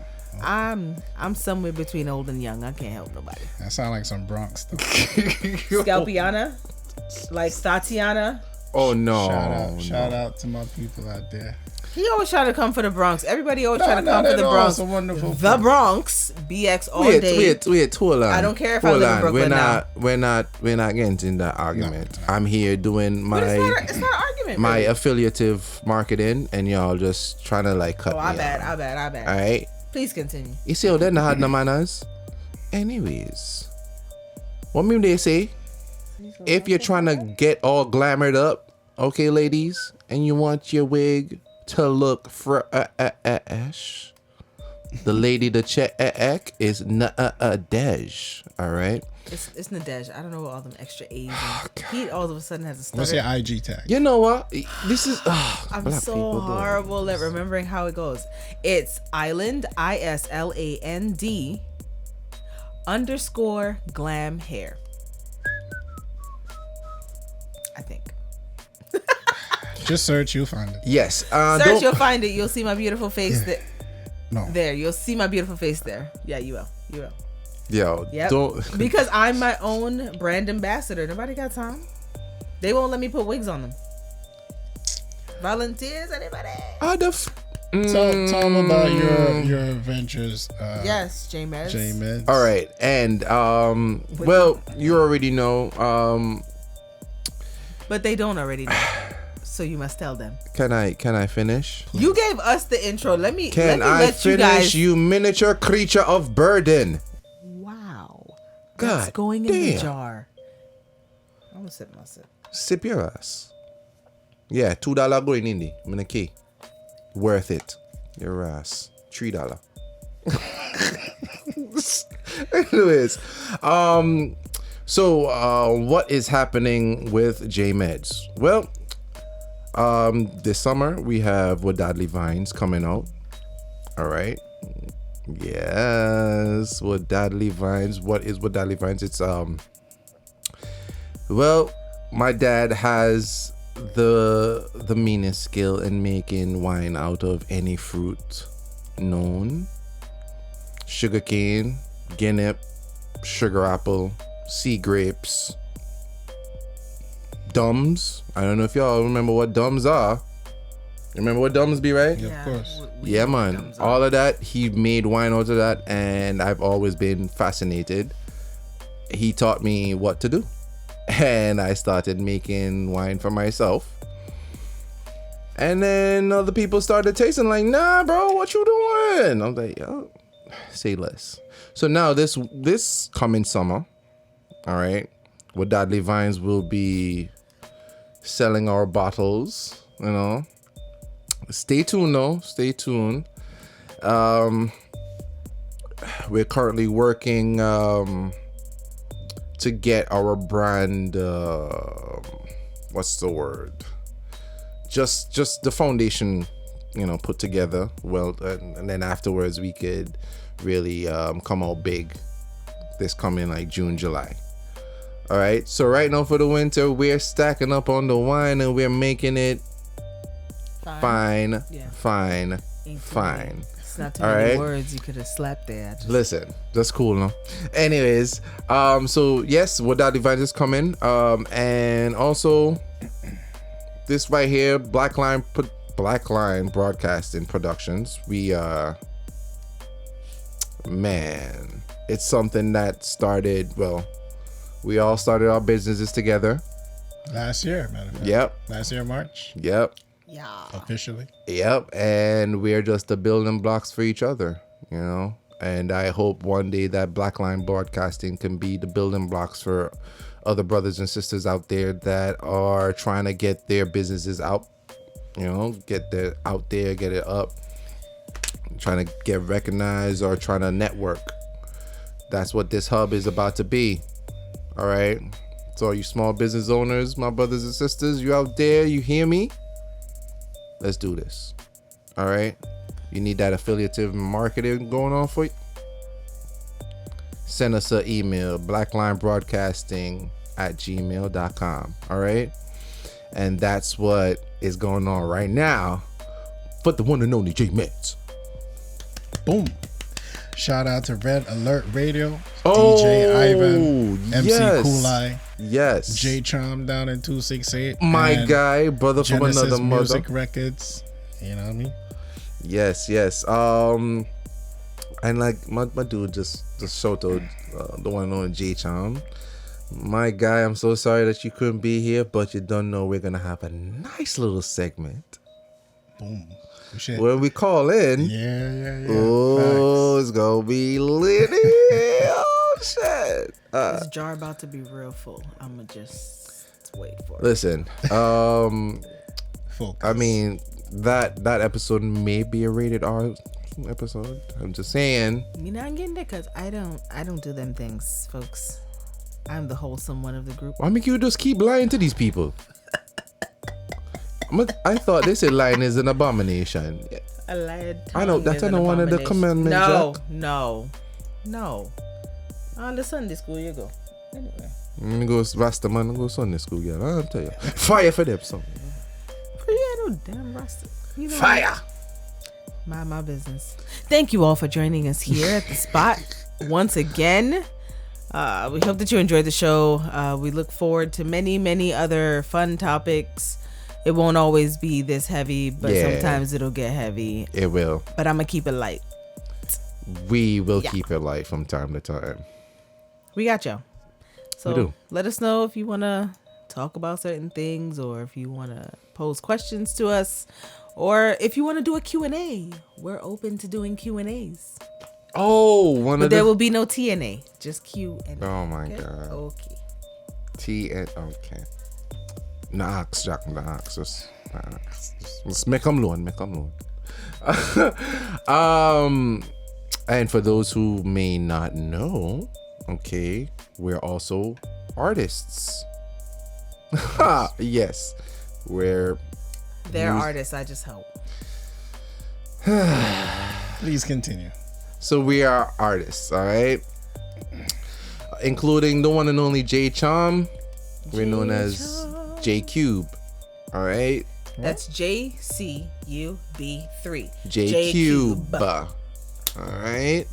I'm somewhere between old and young. I can't help nobody. That sound like some Bronx stuff. Scalpiana, like Tatiana. Oh no! Shout out to my people out there. He always try to come for the Bronx. Everybody always try to come for the Bronx. It's a wonderful The place. Bronx, BX all day. Wait, hold on. I don't care if I live in Brooklyn We're not getting into that argument. No. I'm here doing my. But it's not an argument. My really. affiliative marketing, and y'all just trying to like cut me I bet. All right. Please continue. You see how they had no manners. Anyways, what me they say? If you're trying to get all glamored up, okay, ladies, and you want your wig to look fresh, the lady to check is Nadej. All right. It's Nadej. I don't know what all them extra A's. He all of a sudden has a stutter. What's your IG tag? You know what? This is. I'm so horrible at remembering how it goes. It's Island ISLAND _glam hair. I think. Just search, you'll find it. Yes. Search, you'll find it. You'll see my beautiful face there. No. There, you'll see my beautiful face there. Yeah, you will. You will. Yo, yep. Don't. Because I'm my own brand ambassador. Nobody got time. They won't let me put wigs on them. Volunteers, anybody? Tell them about your ventures. Yes, j.medz. All right, and well, you already know. But they don't already know. So you must tell them. Can I finish? You gave us the intro. Let me let finish, you guys. You miniature creature of burden. Wow. God That's going damn. in the jar. I'm gonna sip my sip. Sip your ass. Yeah, $2 going in there. I'm gonna key. Worth it. Your ass. $3. Anyways, so what is happening with j.medz? Well, this summer we have Wadadli Vines coming out. All right. Yes, Wadadli Vines. What is Wadadli Vines? It's well, my dad has the meanest skill in making wine out of any fruit known. Sugarcane, guinea, sugar apple, sea grapes, dums. I don't know if y'all remember what dums are. Remember what dums be, right? Yeah, of course. Yeah, man. All of that, he made wine out of that, and I've always been fascinated. He taught me what to do, and I started making wine for myself. And then other people started tasting like, nah, bro, what you doing? I'm like, yo, say less. So now this coming summer, all right, Wadadli Vines will be selling our bottles, you know. Stay tuned though. Stay tuned. We're currently working to get our brand. What's the word? Just the foundation, you know, put together. Well, and then afterwards we could really come out big. This coming like June, July. All right. So right now for the winter, we're stacking up on the wine and we're making it. Fine. It's not too many words you could have slapped there. Listen, that's cool, no? Anyways, so yes, Wadadli Vines is coming. And also this right here, Black Line Broadcasting Productions. Man, it's something that started, well, we all started our businesses together. Last year, matter of fact. Yep. Last year, March. Yep. Yeah. Officially. Yep. And we're just the building blocks for each other, you know? And I hope one day that Black Line Broadcasting can be the building blocks for other brothers and sisters out there that are trying to get their businesses out, you know, get it out there, get it up, trying to get recognized or trying to network. That's what this hub is about to be. All right. So you small business owners, my brothers and sisters, you out there, you hear me? Let's do this. All right. You need that affiliative marketing going on for you? Send us an email, blacklinebroadcasting@gmail.com. All right. And that's what is going on right now for the one and only j.medz. Boom. Shout out to Red Alert Radio, Oh, DJ Ivan, MC yes. Kulai, Yes. J Charm down in 268. My and guy, brother Genesis from another mother. Music Records. You know what I mean? Yes. And like my dude just showed out the one on J Charm. My guy, I'm so sorry that you couldn't be here, but you don't know we're gonna have a nice little segment Boom. Shit. where we call in. Yeah. Oh, Facts. it's gonna be lit. Oh shit. This jar about to be real full. I'ma just wait for it. Listen, Focus. I mean that episode may be a rated R episode. I'm just saying. You know, I'm getting it because I don't do them things, folks. I'm the wholesome one of the group. Why make you just keep lying to these people? I thought they said lying is an abomination. A lied I know, that's tongue is not an one of the abomination. commandments, No. On the Sunday school you go. Anyway. I'm gonna go Rasta man and go Sunday school, girl. I'll tell you. Fire for them, son. Yeah, no damn Rasta. You know Fire! Mind my business. Thank you all for joining us here at the spot once again. We hope that you enjoyed the show. We look forward to many other fun topics. It won't always be this heavy, but sometimes it'll get heavy. It will. But I'm going to keep it light. We will keep it light from time to time. We got y'all. So We do. let us know if you want to talk about certain things, or if you want to pose questions to us, or if you want to do a Q&A. We're open to doing Q&As. Oh, But there will be no TNA, just Q&A. Oh my Okay? God. Okay. Okay. Just make them loan. And for those who may not know, okay, we're also artists. Yes, we're They're artists. I just help. Please continue. So we are artists, all right? Including the one and only J Charm. We're known as J Cube, all right? That's JCUB3. J Cube, all right?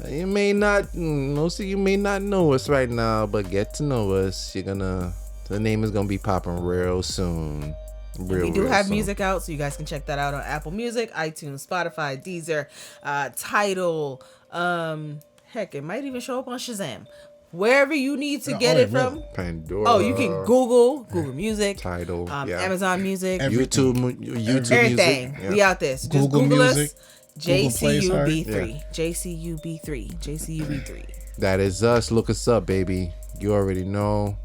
You may not, most of you may not know us right now, but get to know us. The name is gonna be popping real soon. We do have music out, so you guys can check that out on Apple Music, iTunes, Spotify, Deezer, Tidal. Heck, it might even show up on Shazam. Wherever you need to get it from. Pandora. Oh, you can Google Music, Tidal, Amazon Music, YouTube everything. Music. We out there. So just Google Google Music, us. Google Play, sorry. JCUB3. That is us. Look us up, baby. You already know.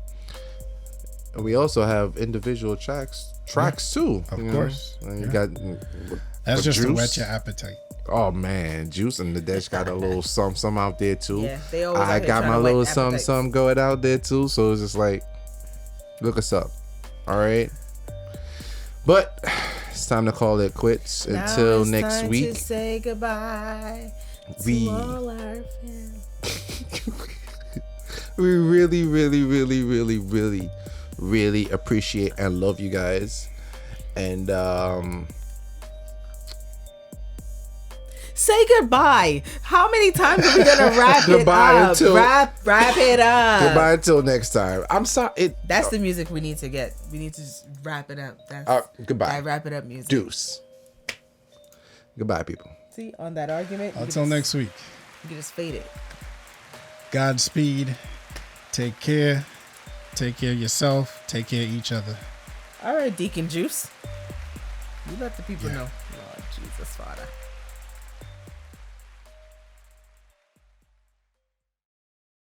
We also have individual tracks too. Of course. And you got That's just Juice. to whet your appetite. Oh man, Juice and the Dash got a little some out there too. Yeah, they always I out here got trying my to whet little appetites. some going out there too. So it's just like, look us up. All right. But it's time to call it quits until Now it's next time week. To say goodbye We- to all our fans. We really appreciate and love you guys. And Say goodbye. How many times are we gonna wrap it Goodbye up? until- Wrap it up. goodbye until next time. I'm sorry. That's the music we need to get. We need to just wrap it up. That's Goodbye. that wrap it up music. Deuce. Goodbye, people. See, on that argument. Until next week. You can just fade it. Godspeed. Take care. Take care of yourself. Take care of each other. All right, Deacon Juice. You let the people know. Lord Jesus, Father.